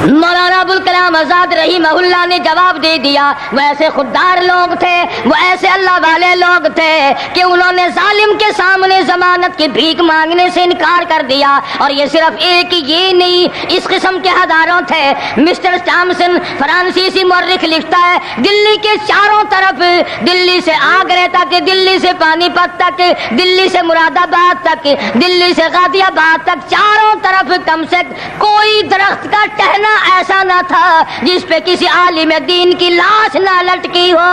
مولانا ابوالکلام آزاد رحمہ اللہ نے جواب دے دیا، وہ ایسے خوددار لوگ تھے، وہ ایسے اللہ والے لوگ تھے کہ انہوں نے ظالم کے سامنے ضمانت کی بھیک مانگنے سے انکار کر دیا۔ اور یہ صرف ایک یہ نہیں، اس قسم کے ہزاروں تھے۔ مسٹر ٹامسن فرانسیسی مورخ لکھتا ہے، دلی کے چاروں طرف، دلی سے آگرہ تک، دلی سے پانی پت تک، دلی سے مراد آباد تک، دلی سے غازی آباد تک، چاروں طرف کم سے کوئی درخت کا ٹہنا ایسا نہ تھا جس پہ کسی عالم دین کی لاش نہ لٹکی ہو۔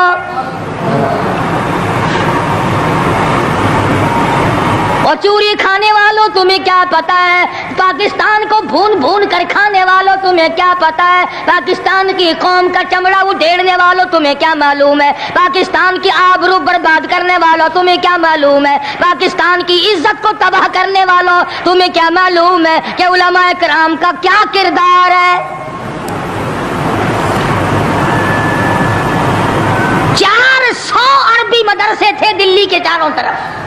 اور چوری کھانے والوں تمہیں کیا پتا ہے، پاکستان کو بھون بھون کر کھانے والوں تمہیں کیا پتا ہے، پاکستان کی قوم کا چمڑا اڈھیڑنے والوں تمہیں کیا معلوم ہے، پاکستان کی آبرو برباد کرنے والوں تمہیں کیا معلوم ہے، پاکستان کی عزت کو تباہ کرنے والوں تمہیں کیا معلوم ہے کہ علماء کرام کا کیا کردار ہے۔ 400 عربی مدرسے تھے دلی کے چاروں طرف،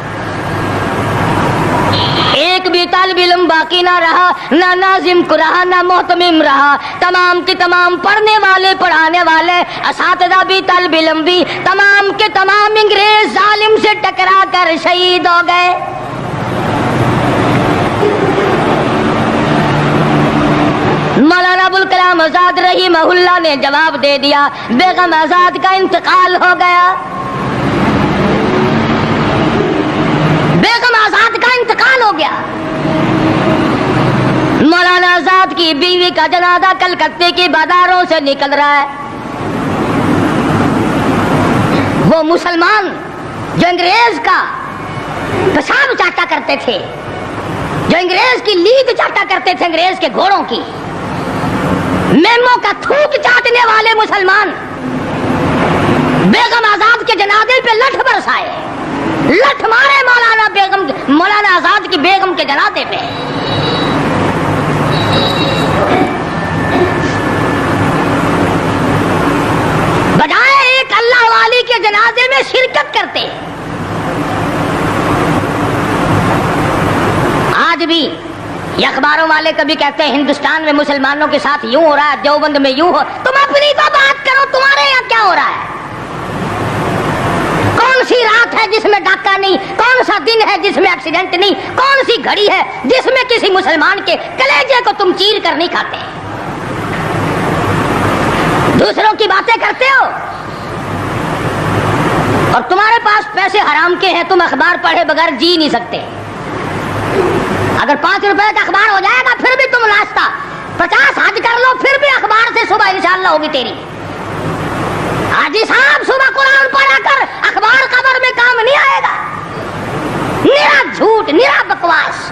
ایک بھی طالب علم باقی نہ رہا، نہ ناظم کو رہا، نہ محتمم رہا، تمام کے تمام پڑھنے والے، پڑھانے والے، اساتذہ بھی، طالب علم بھی، تمام کے تمام انگریز ظالم سے ٹکرا کر شہید ہو گئے۔ مولانا ابوالکلام آزاد رحمہ اللہ نے جواب دے دیا، بیگم آزاد کا انتقال ہو گیا، بیگم آزاد کا انتقال ہو گیا۔ مولانا آزاد کی بیوی کا جنازہ کلکتے کی بازاروں سے نکل رہا ہے۔ وہ مسلمان جو انگریز کا پیشاب چاٹا کرتے تھے، جو انگریز کی لید چاٹا کرتے تھے، انگریز کے گھوڑوں کی میموں کا تھوک چاٹنے والے مسلمان بیگم آزاد کے جنازے پہ لٹھ برسائے، لٹھ مارے مولانا آزاد کی بیگم کے جنازے پہ۔ بجائے ایک اللہ والی کے جنازے میں شرکت کرتے۔ آج بھی یہ اخباروں والے کبھی کہتے ہیں ہندوستان میں مسلمانوں کے ساتھ یوں ہو رہا ہے، دیوبند میں یوں ہو، تم اپنی تو بات کرو، تمہارے یہاں کیا ہو رہا ہے؟ کون سی رات ہے جس میں ڈاکہ نہیں، کون سا دن ہے جس میں ایکسیڈنٹ نہیں، کون سی گھڑی ہے جس میں کسی مسلمان کے کلیجے کو تم چیر کر نہیں کھاتے؟ دوسروں کی باتیں کرتے ہو اور تمہارے پاس پیسے حرام کے ہیں، تم اخبار پڑھے بغیر جی نہیں سکتے۔ اگر 5 روپے کا اخبار ہو جائے گا پھر بھی تم ناشتہ 50 حج کر لو پھر بھی اخبار سے صبح انشاءاللہ ہوگی تیری. حاجی صاحب صبح قرآن پڑھا کر اخبار قبر میں کام نہیں آئے گا. نرا جھوٹ نرا بکواس.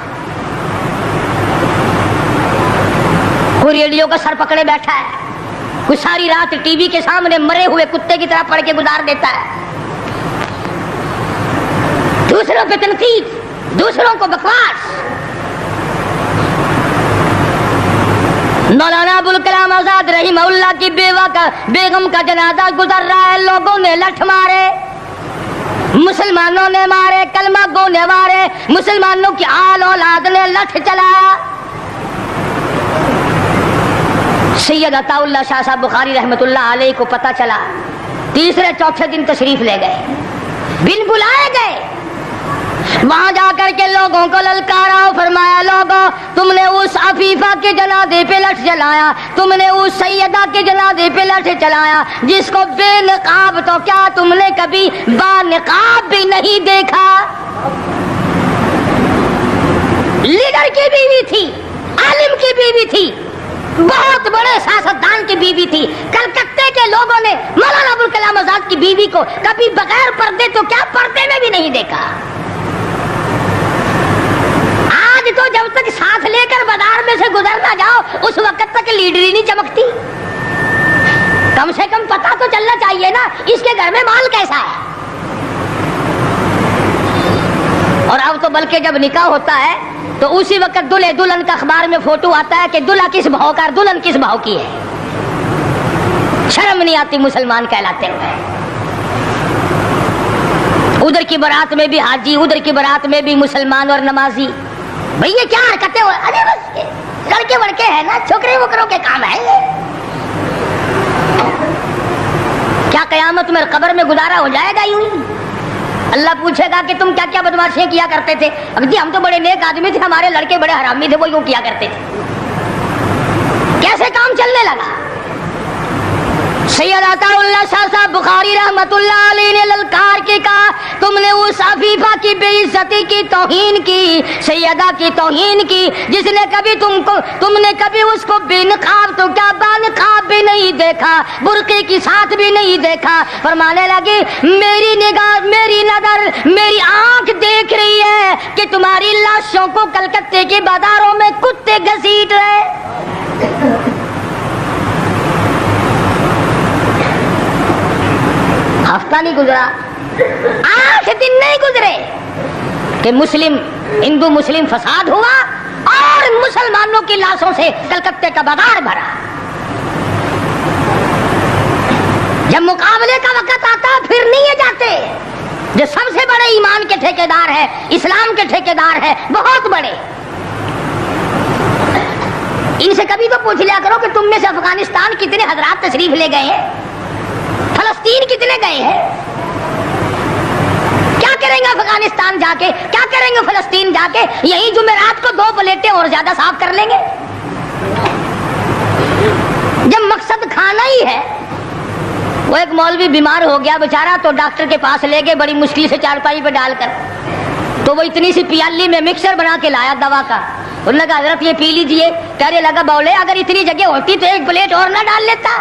کوئی ریڈیو کا سر پکڑے بیٹھا ہے, کوئی ساری رات ٹی وی کے سامنے مرے ہوئے کتے کی طرح پڑھ کے گزار دیتا ہے. دوسروں پہ تنقید, دوسروں کو بکواس. مولانا ابوالکلام آزاد رحمہ اللہ کی بیوہ کا بیگم کا جنازہ گزر رہا ہے, لوگوں نے لٹھ مارے, مسلمانوں نے مارے, کلمہ گو نے مارے, مسلمانوں کی آل اولاد نے لٹھ چلایا. سید عطا اللہ شاہ صاحب بخاری رحمت اللہ علیہ کو پتہ چلا, تیسرے چوتھے دن تشریف لے گئے, بن بلائے گئے. وہاں جا کر کے لوگوں کو للکارا, فرمایا لوگوں تم نے اس عفیفہ کے جنازے پہ لٹھ چلایا, تم نے اس سیدہ کے جنازے پہ لٹھ چلایا جس کو بے نقاب تو کیا تم نے کبھی با نقاب بھی نہیں دیکھا. لیڈر کی بیوی تھی, عالم کی بیوی تھی, بہت بڑے سیاستدان کی بیوی تھی. کلکتے کے لوگوں نے مولانا ابوالکلام آزاد کی بیوی کو کبھی بغیر پردے تو کیا پردے میں بھی نہیں دیکھا. آج تو جب تک ساتھ لے کر بازار میں سے گزر نہ جاؤ اس وقت تک لیڈری نہیں چمکتی. کم سے کم پتہ تو چلنا چاہیے نا اس کے گھر میں مال کیسا ہے. اور اب تو بلکہ جب نکاح ہوتا ہے تو اسی وقت دلہے دلہن کا اخبار میں فوٹو آتا ہے کہ دلہا کس بھاؤ کا, دلہن کس بھاؤ کی ہے. شرم نہیں آتی مسلمان کہلاتے ہوئے. ادھر کی بارات میں بھی حاجی, ادھر کی بارات میں بھی مسلمان اور نمازی. بھئی یہ کیا حرکتیں ہو, ارے بس لڑکے وڑکے ہیں نا, چھوکرے وکروں کے کام ہے یہ. کیا قیامت میں قبر میں گزارا ہو جائے گا یوں ہی؟ اللہ پوچھے گا کہ تم کیا کیا بدماشیاں کیا کرتے تھے. اب جی ہم تو بڑے نیک آدمی تھے, ہمارے لڑکے بڑے حرامی تھے, وہ یوں کیا کرتے تھے. کیسے کام چلنے لگا. سید عطا اللہ شاہ صاحب بخاری رحمت اللہ علیہ نے للکار کے کہا تم نے اس عفیفہ کی بے عزتی کی, توہین کی, سیدہ کی توہین کی جس نے کبھی تم نے کبھی اس کو بے نقاب تو کیا با نقاب بھی نہیں دیکھا, برقعے کی ساتھ بھی نہیں دیکھا. فرمانے لگی میری نگاہ, میری نظر, میری آنکھ دیکھ رہی ہے کہ تمہاری لاشوں کو کلکتے کے بازاروں میں کتے گھسیٹ رہے. ہفتہ نہیں گزرا, 8 دن نہیں گزرے کہ ہندو مسلم فساد ہوا اور مسلمانوں کی لاشوں سے کلکتے کا بازار بھرا. جب مقابلے کا وقت آتا پھر نہیں یہ جاتے. جو سب سے بڑے ایمان کے ٹھیکیدار ہے, اسلام کے ٹھیکیدار ہے, بہت بڑے, ان سے کبھی تو پوچھ لیا کرو کہ تم میں سے افغانستان کتنے حضرات تشریف لے گئے ہیں, فلسطین کتنے گئے ہیں, کیا کریں گے افغانستان جا کے, کیا کریں گے فلسطین جا کے. یہی جمعرات کو 2 پلیٹیں اور زیادہ صاف کر لیں گے. جب مقصد کھانا ہی ہے. وہ ایک مولوی بیمار ہو گیا بیچارہ, تو ڈاکٹر کے پاس لے گئے بڑی مشکل سے چارپائی پہ ڈال کر. تو وہ اتنی سی پیالی میں مکسر بنا کے لایا دوا کا. انہوں نے کہا حضرت یہ پی لیجئے. کہنے لگا بولے اگر اتنی جگہ ہوتی تو 1 پلیٹ اور نہ ڈال لیتا.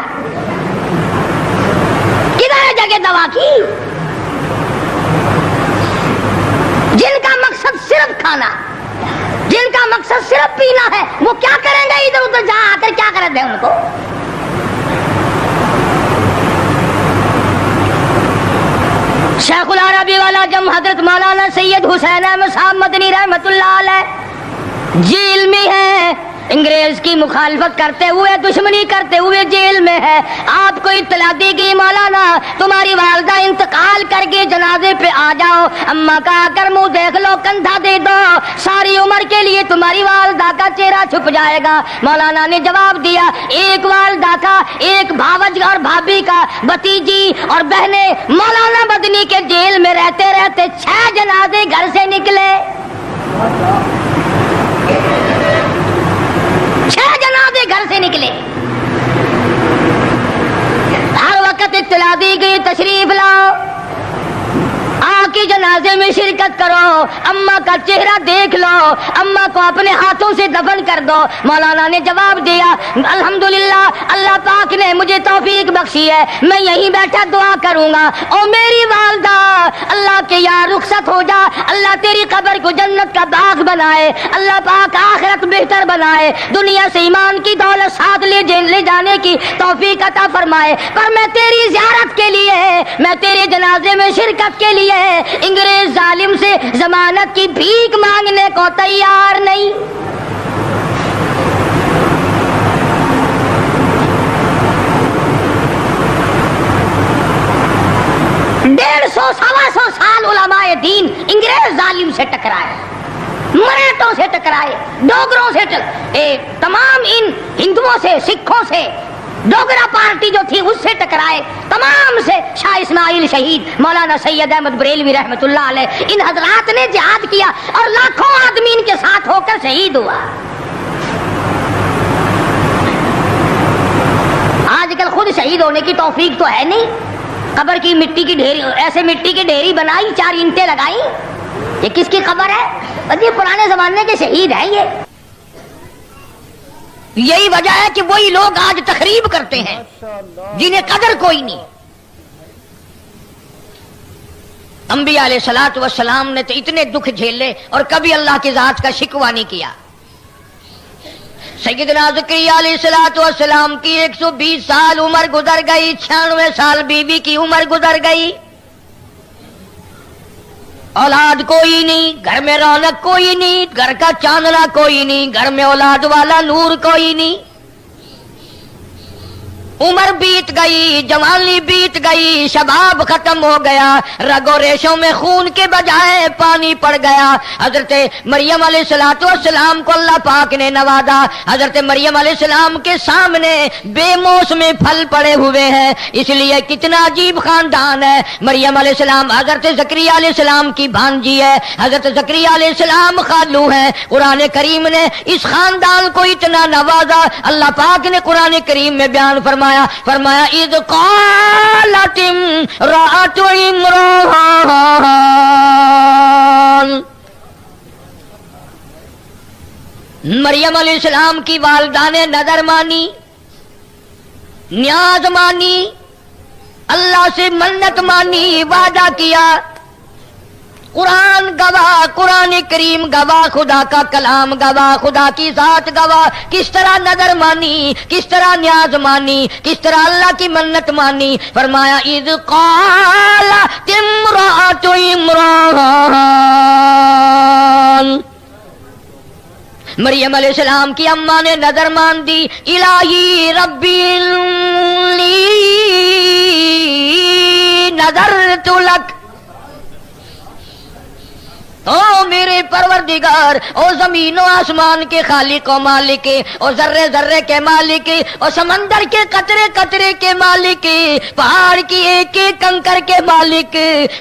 کدھر ہے جگہ دوا کی؟ جن کا مقصد صرف کھانا, جن کا مقصد صرف پینا ہے, وہ کیا کریں گے ادھر ادھر جا آ کر, کیا کرتے ہیں ان کو. شیخ العربی والا جم حضرت مولانا سید حسین احمد صاحب مدنی رحمت اللہ علیہ جیل میں ہے, انگریز کی مخالفت کرتے ہوئے, دشمنی کرتے ہوئے جیل میں ہے. آپ کو اطلاع دی گئی مولانا تمہاری والدہ انتقال کر کے جنازے پہ آ جاؤ, اما کا آ کر منہ دیکھ لو, کندھا دے دو, ساری عمر کے لیے تمہاری والدہ کا چہرہ چھپ جائے گا. مولانا نے جواب دیا ایک والدہ کا, ایک بھاوج اور بھابھی کا, بھتیجی اور بہنیں مولانا مدنی کے جیل میں رہتے رہتے 6 جنازے گھر سے نکلے. 6 جنازے گھر سے نکلے. ہر وقت اطلاع دی گئی تشریف لاؤ, آ کی جنازے میں شرکت کرو، اماں کا چہرہ دیکھ لو، اماں کو اپنے ہاتھوں سے دفن کر دو۔ مولانا نے جواب دیا الحمدللہ اللہ پاک نے مجھے توفیق بخشی ہے، میں یہیں بیٹھا دعا کروں گا، او میری والدہ اللہ کے یار رخصت ہو جا، اللہ تیری قبر کو جنت کا باغ بنائے، اللہ پاک آخرت بہتر بنائے، دنیا سے ایمان کی دولت ساتھ لے جانے کی توفیق عطا فرمائے، پر میں تیری زیارت کے لیے، میں تیرے جنازے میں شرکت کے لیے انگریز ظالم سے ضمانت کی بھیک مانگنے کو تیار نہیں۔ 150-125 سال علماء دین انگریز ظالم سے ٹکرائے، مراٹھوں سے ٹکرائے، ڈوگروں سے تمام ان ہندوؤں سے، سکھوں سے، ڈوگرا پارٹی جو تھی اس سے ٹکرائے، تمام سے، شاہ اسماعیل شہید، مولانا سید احمد بریلوی رحمۃ اللہ علیہ، ان حضرات نے جہاد کیا اور لاکھوں آدمی ان کے ساتھ ہو کر شہید ہوا۔ آج کل خود شہید ہونے کی توفیق تو ہے نہیں، قبر کی مٹی کی ڈھیری، ایسے مٹی کی ڈھیری بنائی، 4 اینٹیں لگائی، یہ کس کی قبر ہے؟ یہ پرانے زمانے کے شہید ہیں۔ یہی وجہ ہے کہ وہی لوگ آج تخریب کرتے ہیں جنہیں قدر کوئی نہیں۔ انبیاء علیہ الصلوۃ والسلام نے تو اتنے دکھ جھیلے اور کبھی اللہ کی ذات کا شکوہ نہیں کیا۔ سیدنا زکریا علیہ الصلوۃ والسلام کی 120 سال عمر گزر گئی، 96 سال بیوی کی عمر گزر گئی، اولاد کوئی نہیں، گھر میں رونق کوئی نہیں، گھر کا چاندنا کوئی نہیں، گھر میں اولاد والا نور کوئی نہیں۔ عمر بیت گئی، جوانی بیت گئی، شباب ختم ہو گیا، رگ و ریشوں میں خون کے بجائے پانی پڑ گیا۔ حضرت مریم علیہ الصلوۃ والسلام کو اللہ پاک نے نوازا۔ حضرت مریم علیہ السلام کے سامنے بے موسم پھل پڑے ہوئے ہیں، اس لیے کتنا عجیب خاندان ہے۔ مریم علیہ السلام حضرت زکریا علیہ السلام کی بھانجی ہے، حضرت زکریا علیہ السلام خالو ہیں۔ قرآن کریم نے اس خاندان کو اتنا نوازا، اللہ پاک نے قرآن کریم میں بیان فرمایا اذ قالت امرأة عمران، مریم علیہ السلام کی والدہ نے نظر مانی، نیاز مانی، اللہ سے منت مانی، وعدہ کیا۔ قرآن گواہ، قرآن کریم گواہ، خدا کا کلام گواہ، خدا کی ذات گواہ، کس طرح نظر مانی، کس طرح نیاز مانی، کس طرح اللہ کی منت مانی۔ فرمایا اذ قالت امرأة عمران، مریم علیہ السلام کی اماں نے نظر مان دی، الہی ربی لی نظرت لک، او میرے پروردگار، او زمین و آسمان کے خالق و مالک، او ذرے ذرے کے مالک، او سمندر کے قطرے قطرے کے مالک، پہاڑ کی ایک ایک کنکر کے مالک،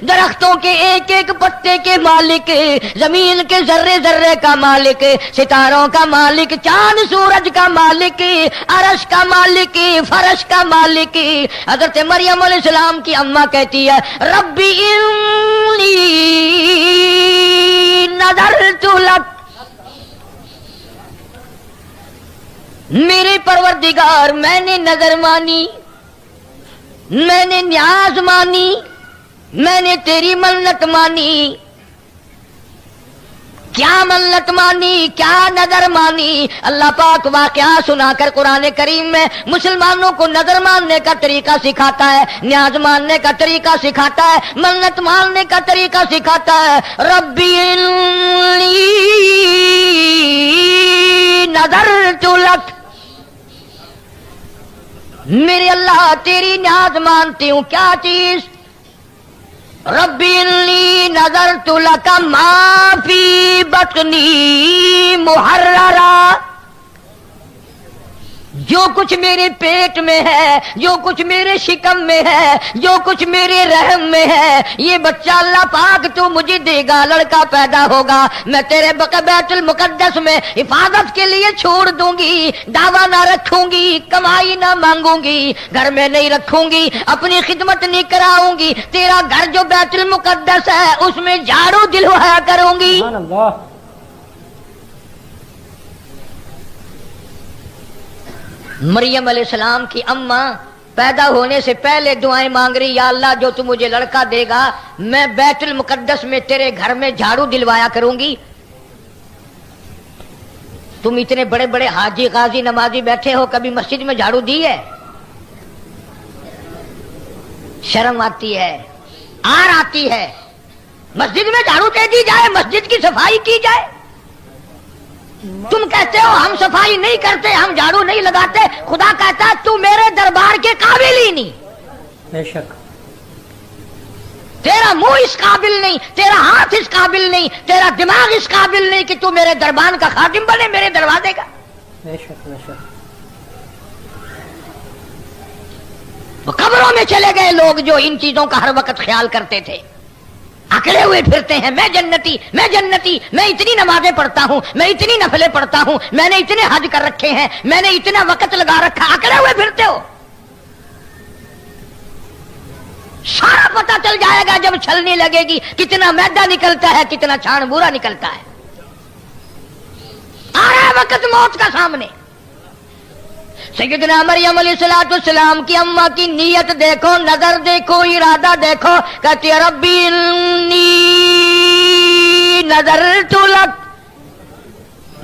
درختوں کے ایک ایک پتے کے مالک، زمین کے ذرے ذرے کا مالک، ستاروں کا مالک، چاند سورج کا مالک، عرش کا مالک، فرش کا مالک۔ حضرت مریم علیہ السلام کی اماں کہتی ہے ربی انی نظرت لک، میرے پروردگار میں نے نظر مانی، میں نے نیاز مانی، میں نے تیری منت مانی۔ کیا منت مانی، کیا نظر مانی؟ اللہ پاک واقعہ سنا کر قرآن کریم میں مسلمانوں کو نظر ماننے کا طریقہ سکھاتا ہے، نیاز ماننے کا طریقہ سکھاتا ہے، منت ماننے کا طریقہ سکھاتا ہے۔ ربی انی نظرت لک، میرے اللہ تیری نیاز مانتی ہوں، کیا چیز؟ ربی انی نظرت لک ما فی بطنی محررا، جو کچھ میرے پیٹ میں ہے، جو کچھ میرے شکم میں ہے، جو کچھ میرے رحم میں ہے، یہ بچہ اللہ پاک تو مجھے دے گا، لڑکا پیدا ہوگا، میں تیرے بیت المقدس میں حفاظت کے لیے چھوڑ دوں گی، دعویٰ نہ رکھوں گی، کمائی نہ مانگوں گی، گھر میں نہیں رکھوں گی، اپنی خدمت نہیں کراؤں گی، تیرا گھر جو بیت المقدس ہے اس میں جھاڑو دلوایا کروں گی۔ سبحان اللہ۔ مریم علیہ السلام کی اماں پیدا ہونے سے پہلے دعائیں مانگ رہی، یا اللہ جو تو مجھے لڑکا دے گا میں بیت المقدس میں تیرے گھر میں جھاڑو دلوایا کروں گی۔ تم اتنے بڑے بڑے حاجی غازی نمازی بیٹھے ہو، کبھی مسجد میں جھاڑو دی ہے؟ شرم آتی ہے، آر آتی ہے۔ مسجد میں جھاڑو دے دی جائے، مسجد کی صفائی کی جائے، تم کہتے ہو ہم صفائی نہیں کرتے، ہم جھاڑو نہیں لگاتے، خدا کہتا ہے تو میرے دربار کے قابل ہی نہیں، بے شک تیرا منہ اس قابل نہیں، تیرا ہاتھ اس قابل نہیں، تیرا دماغ اس قابل نہیں کہ تو میرے دربار کا خادم بنے، میرے دروازے کا۔ بے شک بے شک۔ وہ قبروں میں چلے گئے لوگ جو ان چیزوں کا ہر وقت خیال کرتے تھے، اکڑے ہوئے پھرتے ہیں، میں جنتی، میں جنتی، میں اتنی نمازیں پڑھتا ہوں، میں اتنی نفلیں پڑھتا ہوں، میں نے اتنے حج کر رکھے ہیں، میں نے اتنا وقت لگا رکھا، اکڑے ہوئے پھرتے ہو۔ سارا پتہ چل جائے گا جب چھلنی لگے گی، کتنا میدا نکلتا ہے، کتنا چھان بورا نکلتا ہے۔ آ رہا ہے وقت موت کا سامنے۔ سیدنا مریم علیہ السلام کی اماں کی نیت دیکھو، نظر دیکھو، ارادہ دیکھو، کہتی ہے ربی انی نذرت لک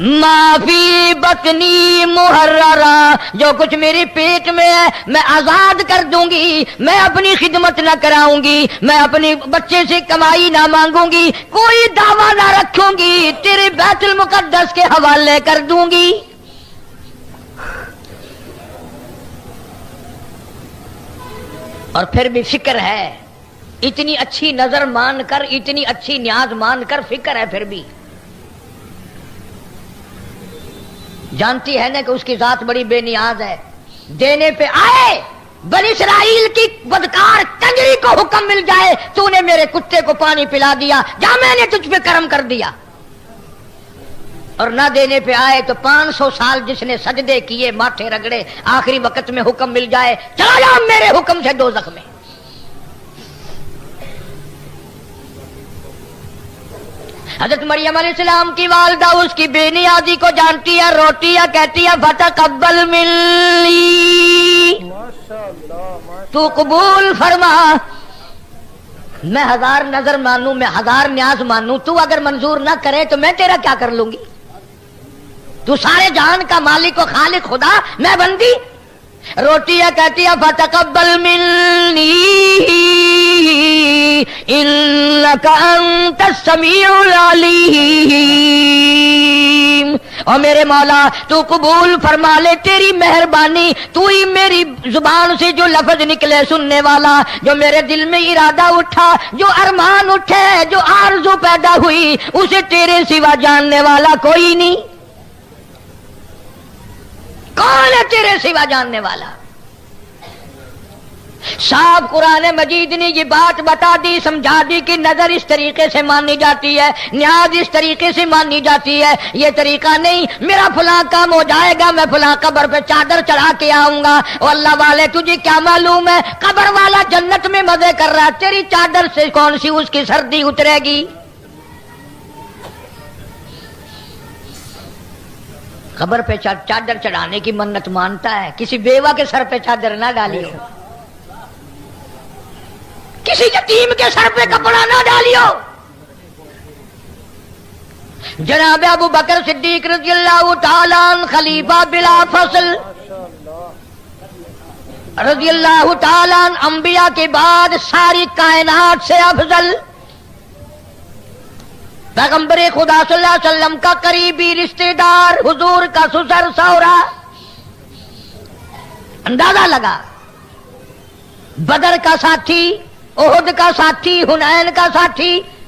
ما فی بطنی محررا، جو کچھ میرے پیٹ میں ہے میں آزاد کر دوں گی، میں اپنی خدمت نہ کراؤں گی، میں اپنے بچے سے کمائی نہ مانگوں گی، کوئی دعویٰ نہ رکھوں گی، تیرے بیت المقدس کے حوالے کر دوں گی۔ اور پھر بھی فکر ہے، اتنی اچھی نظر مان کر، اتنی اچھی نیاز مان کر فکر ہے، پھر بھی جانتی ہے نا کہ اس کی ذات بڑی بے نیاز ہے۔ دینے پہ آئے بنی اسرائیل کی بدکار کنجری کو حکم مل جائے تو نے میرے کتے کو پانی پلا دیا، جا میں نے تجھ پہ کرم کر دیا، اور نہ دینے پہ آئے تو 500 سال جس نے سجدے کیے، ماتھے رگڑے، آخری وقت میں حکم مل جائے چلا جا میرے حکم سے دوزخ میں۔ حضرت مریم علیہ السلام کی والدہ اس کی بے نیازی کو جانتی ہے، روتی ہے، کہتی ہے فتقبل منی، تو قبول فرما، میں 1000 نظر مانوں، میں 1000 نیاز مانوں، تو اگر منظور نہ کرے تو میں تیرا کیا کر لوں گی؟ تو سارے جہان کا مالک و خالق خدا، میں بندی۔ روتی ہے، کہتی ہے فتقبل منی انک انت السمیع العلیم، اور میرے مولا تو قبول فرما لے، تیری مہربانی، تو ہی میری زبان سے جو لفظ نکلے سننے والا، جو میرے دل میں ارادہ اٹھا، جو ارمان اٹھے، جو آرزو پیدا ہوئی، اسے تیرے سوا جاننے والا کوئی نہیں۔ کون ہے تیرے سوا جاننے والا؟ صاحب قرآن مجید نے یہ بات بتا دی، سمجھا دی کہ نظر اس طریقے سے مانی جاتی ہے، نیاز اس طریقے سے مانی جاتی ہے، یہ طریقہ نہیں میرا فلاں کام ہو جائے گا میں فلاں قبر پہ چادر چڑھا کے آؤں گا۔ اور اللہ والے تجھے کیا معلوم ہے، قبر والا جنت میں مزے کر رہا ہے، تیری چادر سے کون سی اس کی سردی اترے گی؟ قبر پہ چادر چڑھانے کی منت مانتا ہے، کسی بیوہ کے سر پہ چادر نہ ڈالیو، کسی یتیم کے سر پہ کپڑا نہ ڈالیو۔ جناب ابو بکر صدیق رضی اللہ تعالیٰ عنہ خلیفہ بلا فصل رضی اللہ تعالیٰ عنہ، انبیاء کے بعد ساری کائنات سے افضل، پیغمبر خدا صلی اللہ علیہ وسلم کا قریبی رشتہ دار، حضور کا سسر سورا۔ اندازہ لگا، بدر کا ساتھی، احد کا ساتھی، حنین کا ساتھی،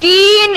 3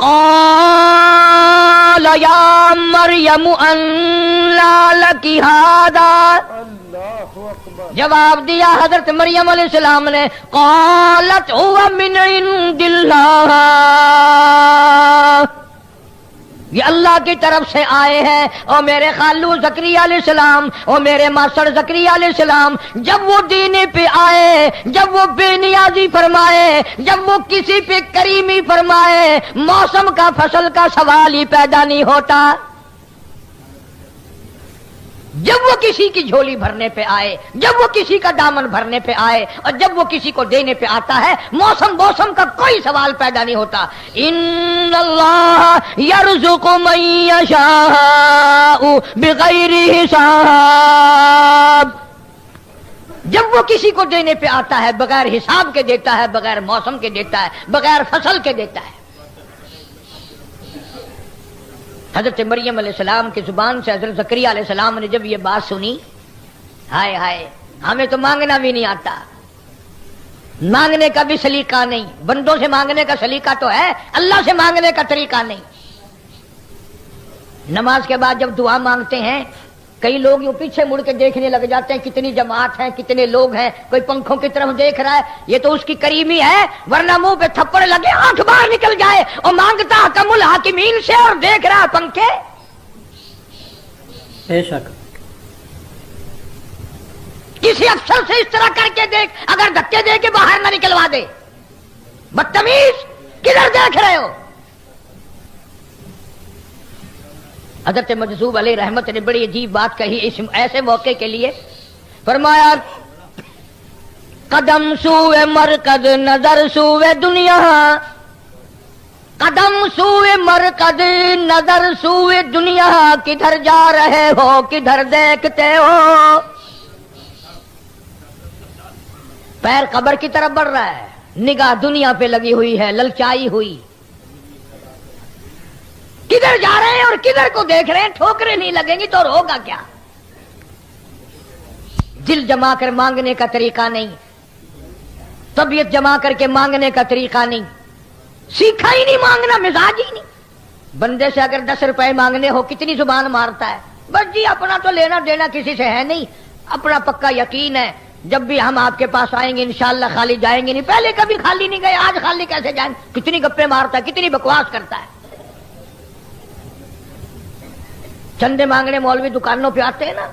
قال یا مریم انّا لکی ھذا، اللہ اکبر. جواب دیا حضرت مریم علیہ السلام نے، قالت هو من عند اللہ، یہ اللہ کی طرف سے آئے ہیں. اور میرے خالو زکریا علیہ السلام اور میرے ماسڑ زکریا علیہ السلام جب وہ دین پہ آئے، جب وہ بے نیازی فرمائے، جب وہ کسی پہ کریمی فرمائے، موسم کا فصل کا سوال ہی پیدا نہیں ہوتا. جب وہ کسی کی جھولی بھرنے پہ آئے، جب وہ کسی کا دامن بھرنے پہ آئے، اور جب وہ کسی کو دینے پہ آتا ہے، موسم کا کوئی سوال پیدا نہیں ہوتا. ان اللہ یرزق من یشاء بغیر حساب، جب وہ کسی کو دینے پہ آتا ہے بغیر حساب کے دیتا ہے، بغیر موسم کے دیتا ہے، بغیر فصل کے دیتا ہے. حضرت مریم علیہ السلام کی زبان سے حضرت زکریا علیہ السلام نے جب یہ بات سنی، ہائے ہائے ہمیں تو مانگنا بھی نہیں آتا، مانگنے کا بھی سلیقہ نہیں. بندوں سے مانگنے کا سلیقہ تو ہے، اللہ سے مانگنے کا طریقہ نہیں. نماز کے بعد جب دعا مانگتے ہیں، کئی لوگ یوں پیچھے مڑ کے دیکھنے لگ جاتے ہیں کتنی جماعت ہے، کتنے لوگ ہیں، کوئی پنکھوں کی طرف دیکھ رہا ہے. یہ تو اس کی کریمی ہے، ورنہ منہ پہ تھپڑ لگے آنکھ باہر نکل جائے. اور مانگتا حکم الحاکمین سے اور دیکھ رہا پنکھے. بے شک. کسی افسر سے اس طرح کر کے دیکھ، اگر دھکے دے کے باہر نہ نکلوا دے. بدتمیز، کدھر دیکھ رہے ہو؟ حضرت مجذوب علیہ رحمت نے بڑی عجیب بات کہی اس ایسے موقع کے لیے. فرمایا قدم سوئے مرکز نظر سوئے دنیا، قدم سوئے مرکز نظر سوئے دنیا، کدھر جا رہے ہو کدھر دیکھتے ہو. پیر قبر کی طرف بڑھ رہا ہے، نگاہ دنیا پہ لگی ہوئی ہے، للچائی ہوئی. کدھر جا رہے ہیں اور کدھر کو دیکھ رہے ہیں؟ ٹھوکریں نہیں لگیں گی تو اور ہوگا کیا؟ دل جما کر مانگنے کا طریقہ نہیں، طبیعت جما کر کے مانگنے کا طریقہ نہیں، سیکھا ہی نہیں مانگنا، مزاج ہی نہیں. بندے سے اگر 10 روپے مانگنے ہو کتنی زبان مارتا ہے، بس جی اپنا تو لینا دینا کسی سے ہے نہیں، اپنا پکا یقین ہے جب بھی ہم آپ کے پاس آئیں گے انشاءاللہ خالی جائیں گے نہیں. پہلے کبھی خالی نہیں گئے، آج خالی کیسے جائیں؟ کتنی گپے مارتا ہے، کتنی بکواس کرتا ہے. چندے مانگنے مولوی دکانوں پہ آتے ہیں نا،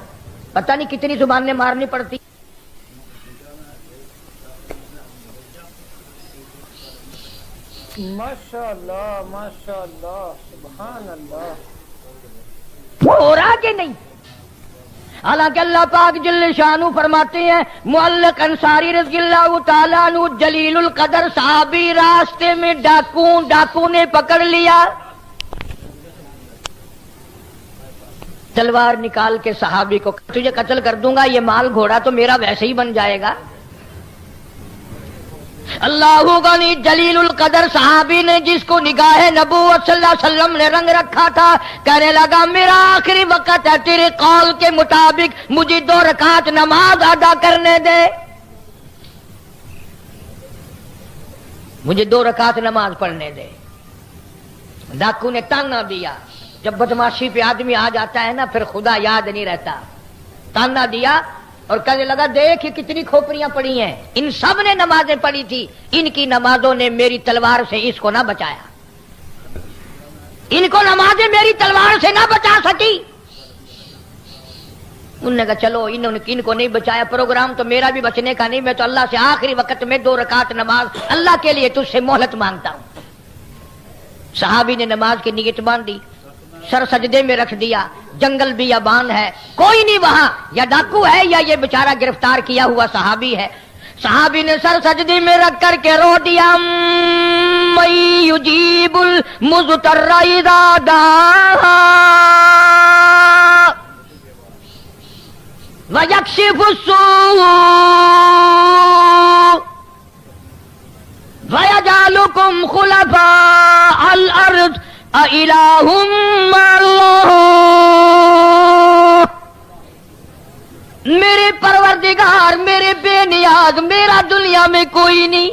پتہ نہیں کتنی زبانیں مارنی پڑتی. ماشاءاللہ ماشاءاللہ سبحان اللہ. ہو رہا کہ نہیں؟ حالانکہ اللہ پاک جل شانہ فرماتے ہیں، معلق انصاری رضی اللہ تعالیٰ عنہ جلیل القدر صحابی، راستے میں ڈاکو نے پکڑ لیا، تلوار نکال کے صحابی کو، تجھے قتل کر دوں گا، یہ مال گھوڑا تو میرا ویسے ہی بن جائے گا. اللہ غنی جلیل القدر صحابی نے جس کو نگاہ نبوت صلی اللہ علیہ وسلم نے رنگ رکھا تھا، کہنے لگا میرا آخری وقت ہے، تیرے قول کے مطابق مجھے 2 رکعت نماز ادا کرنے دے، مجھے 2 رکعت نماز پڑھنے دے. ڈاکو نے تانا دیا. جب بدماشی پہ آدمی آ جاتا ہے نا پھر خدا یاد نہیں رہتا. تانا دیا اور کہنے لگا دیکھ یہ کتنی کھوپڑیاں پڑی ہیں، ان سب نے نمازیں پڑھی تھی، ان کی نمازوں نے میری تلوار سے اس کو نہ بچایا، ان کو نمازیں میری تلوار سے نہ بچا سکی. انہوں نے کہا چلو ان کو نہیں بچایا، پروگرام تو میرا بھی بچنے کا نہیں، میں تو اللہ سے آخری وقت میں 2 رکعت نماز اللہ کے لیے تجھ سے مہلت مانگتا ہوں. صحابی نے نماز کی نیت باندھی، سر سجدے میں رکھ دیا. جنگل بھی بیابان ہے، کوئی نہیں وہاں، یا ڈاکو ہے یا یہ بیچارہ گرفتار کیا ہوا صحابی ہے. صحابی نے سر سجدے میں رکھ کر کے رو دیا، من یجیب المضطر اذا دعاہ ویکشف السوء ویجعلکم خلفاء الارض اِلَٰهٌ مَّعَ اللَّهِ. میرے پروردگار، میرے بے نیاز، میرا دنیا میں کوئی نہیں،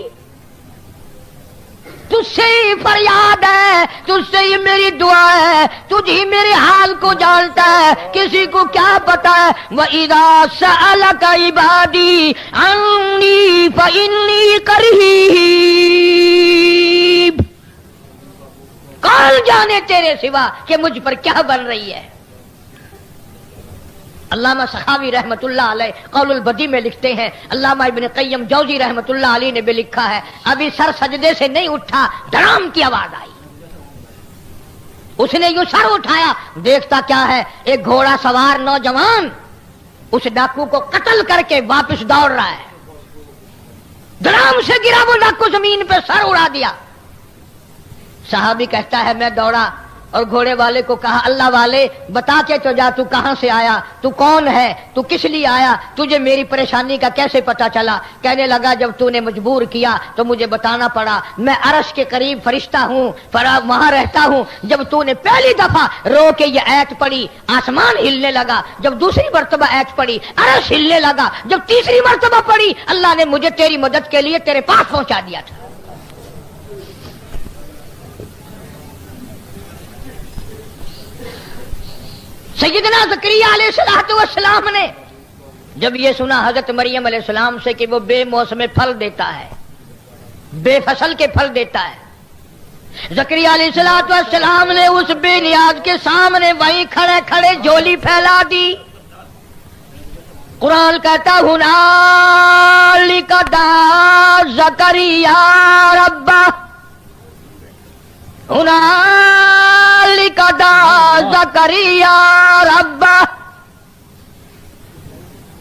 تجھ سے ہی فریاد ہے، تجھ سے ہی میری دعا ہے، تجھ ہی میرے حال کو جانتا ہے، کسی کو کیا پتا ہے۔ وَإِذَا سَأَلَكَ عِبَادِي عَنِّي فَإِنِّي قَرِيبٌ، کون جانے تیرے سوا کہ مجھ پر کیا بن رہی ہے۔ علامہ سخاوی رحمت اللہ علیہ قول البدی میں لکھتے ہیں، علامہ ابن قیم جوزی رحمت اللہ علیہ نے بھی لکھا ہے، ابھی سر سجدے سے نہیں اٹھا، دھڑام کی آواز آئی، اس نے یوں سر اٹھایا، دیکھتا کیا ہے، ایک گھوڑا سوار نوجوان اس ڈاکو کو قتل کر کے واپس دوڑ رہا ہے۔ دھڑام سے گرا وہ ڈاکو، زمین پہ سر اڑا دیا۔ صحابی کہتا ہے میں دوڑا اور گھوڑے والے کو کہا اللہ والے بتا کے تو جا، تو کہاں سے آیا، تو کون ہے، تو کس لیے آیا، تجھے میری پریشانی کا کیسے پتا چلا؟ کہنے لگا جب تو نے مجبور کیا تو مجھے بتانا پڑا، میں عرش کے قریب فرشتہ ہوں، وہاں رہتا ہوں۔ جب تو نے پہلی دفعہ رو کے یہ ایت پڑھی، آسمان ہلنے لگا، جب دوسری مرتبہ ایت پڑھی عرش ہلنے لگا، جب تیسری مرتبہ پڑھی اللہ نے مجھے تیری مدد کے لیے تیرے پاس پہنچا دیا تھا۔ سیدنا زکریا علیہ السلام نے جب یہ سنا حضرت مریم علیہ السلام سے کہ وہ بے موسم پھل دیتا ہے، بے فصل کے پھل دیتا ہے، زکریا علیہ السلام نے اس بے نیاز کے سامنے وہیں کھڑے کھڑے جھولی پھیلا دی۔ قرآن کہتا ہنالک دعا زکریا ربہ، ہنالک دعا زکریا ربہ،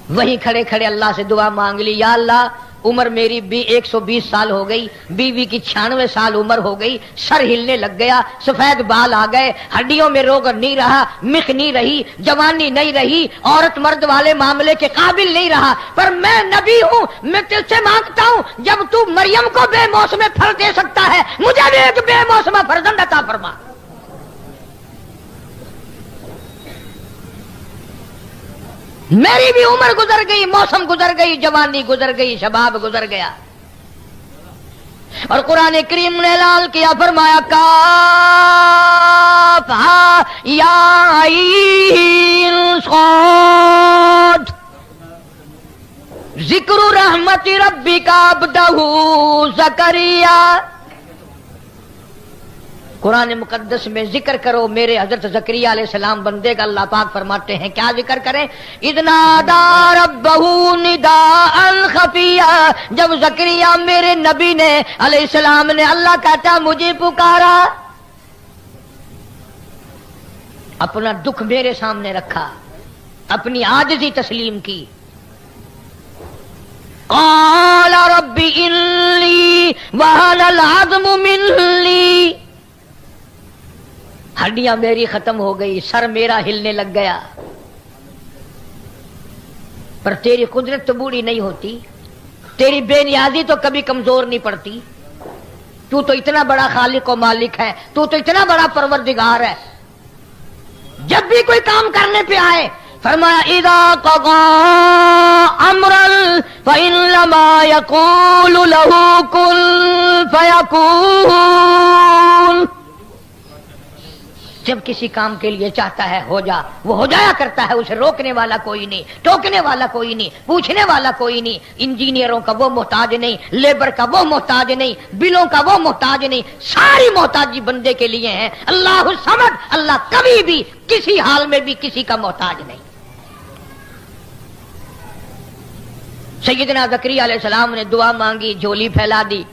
وہیں کھڑے کھڑے اللہ سے دعا مانگ لی، یا اللہ عمر میری 120 سال ہو گئی، بیوی کی 96 سال عمر ہو گئی، سر ہلنے لگ گیا، سفید بال آ گئے، ہڈیوں میں روگ نہیں رہا، مخ نہیں رہی، جوانی نہیں رہی، عورت مرد والے معاملے کے قابل نہیں رہا، پر میں نبی ہوں، میں تجھ سے مانگتا ہوں جب تو مریم کو بے موسم پھل دے سکتا ہے مجھے بھی ایک بے موسم فرزند عطا فرما۔ میری بھی عمر گزر گئی، موسم گزر گئی، جوانی گزر گئی، شباب گزر گیا۔ اور قرآن کریم نے اعلان کیا، فرمایا کافہا یا عین صاد ذکر رحمت ربک عبدہ زکریا۔ قرآن مقدس میں ذکر کرو میرے حضرت زکریا علیہ السلام بندے کا، اللہ پاک فرماتے ہیں کیا ذکر کریں؟ اذ نادى ربہ نداء خفیا، جب زکریا میرے نبی نے علیہ السلام نے اللہ کہتا مجھے پکارا، اپنا دکھ میرے سامنے رکھا، اپنی عاجزی تسلیم کی۔ قال رب انی وہن العظم منی، ہڈیاں میری ختم ہو گئی، سر میرا ہلنے لگ گیا، پر تیری قدرت تو بوڑھی نہیں ہوتی، تیری بے نیازی تو کبھی کمزور نہیں پڑتی، تو تو اتنا بڑا خالق و مالک ہے، تو تو اتنا بڑا پروردگار ہے۔ جب بھی کوئی کام کرنے پہ آئے فرمایا اذا قضى امرا فانما يقول له كن فيكون، جب کسی کام کے لیے چاہتا ہے ہو جا، وہ ہو جایا کرتا ہے، اسے روکنے والا کوئی نہیں، ٹوکنے والا کوئی نہیں، پوچھنے والا کوئی نہیں، انجینئروں کا وہ محتاج نہیں، لیبر کا وہ محتاج نہیں، بلوں کا وہ محتاج نہیں، ساری محتاجی بندے کے لیے ہے۔ اللہ الصمد، اللہ کبھی بھی کسی حال میں بھی کسی کا محتاج نہیں۔ سیدنا زکریا علیہ السلام نے دعا مانگی، جھولی پھیلا دی۔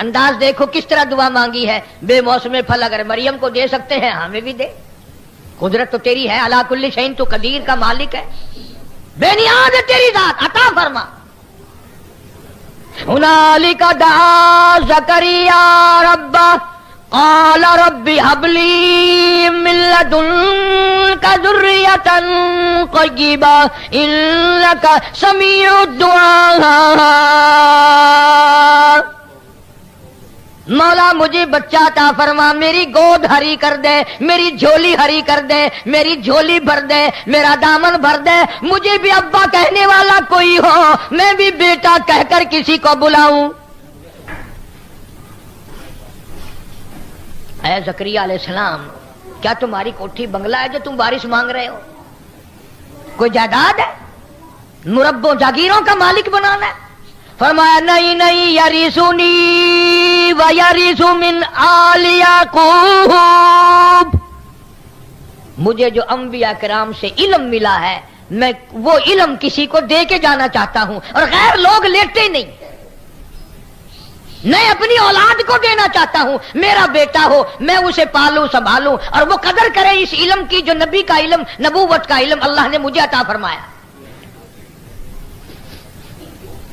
انداز دیکھو کس طرح دعا مانگی ہے، بے موسم پھل اگر مریم کو دے سکتے ہیں ہمیں بھی دے، قدرت تو تیری ہے، علی کل شیء تو قدیر کا مالک ہے، بے نیاز ہے تیری ذات، عطا فرما۔ ہنالک دعا زکریا ربہ قال رب هب لي من لدنك ذرية طيبة إنك سميع الدعاء، مولا مجھے بچہ عطا فرما، میری گود ہری کر دے، میری جھولی ہری کر دے، میری جھولی بھر دے، میرا دامن بھر دے، مجھے بھی ابا کہنے والا کوئی ہو، میں بھی بیٹا کہہ کر کسی کو بلاؤں۔ اے زکریا علیہ السلام کیا تمہاری کوٹھی بنگلہ ہے جو تم وارث مانگ رہے ہو؟ کوئی جائیداد ہے؟ مربوں جاگیروں کا مالک بنانا ہے؟ فرمایا نہیں نہیں، یرثنی ویرث من آل یعقوب، مجھے جو انبیاء کرام سے علم ملا ہے میں وہ علم کسی کو دے کے جانا چاہتا ہوں، اور غیر لوگ لیتے نہیں، میں اپنی اولاد کو دینا چاہتا ہوں، میرا بیٹا ہو میں اسے پالوں سنبھالوں اور وہ قدر کرے اس علم کی جو نبی کا علم، نبوت کا علم اللہ نے مجھے عطا فرمایا۔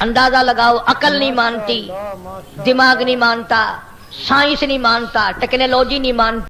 اندازہ لگاؤ، عقل نہیں مانتی، دماغ نہیں مانتا، سائنس نہیں مانتا، ٹیکنالوجی نہیں مانتی،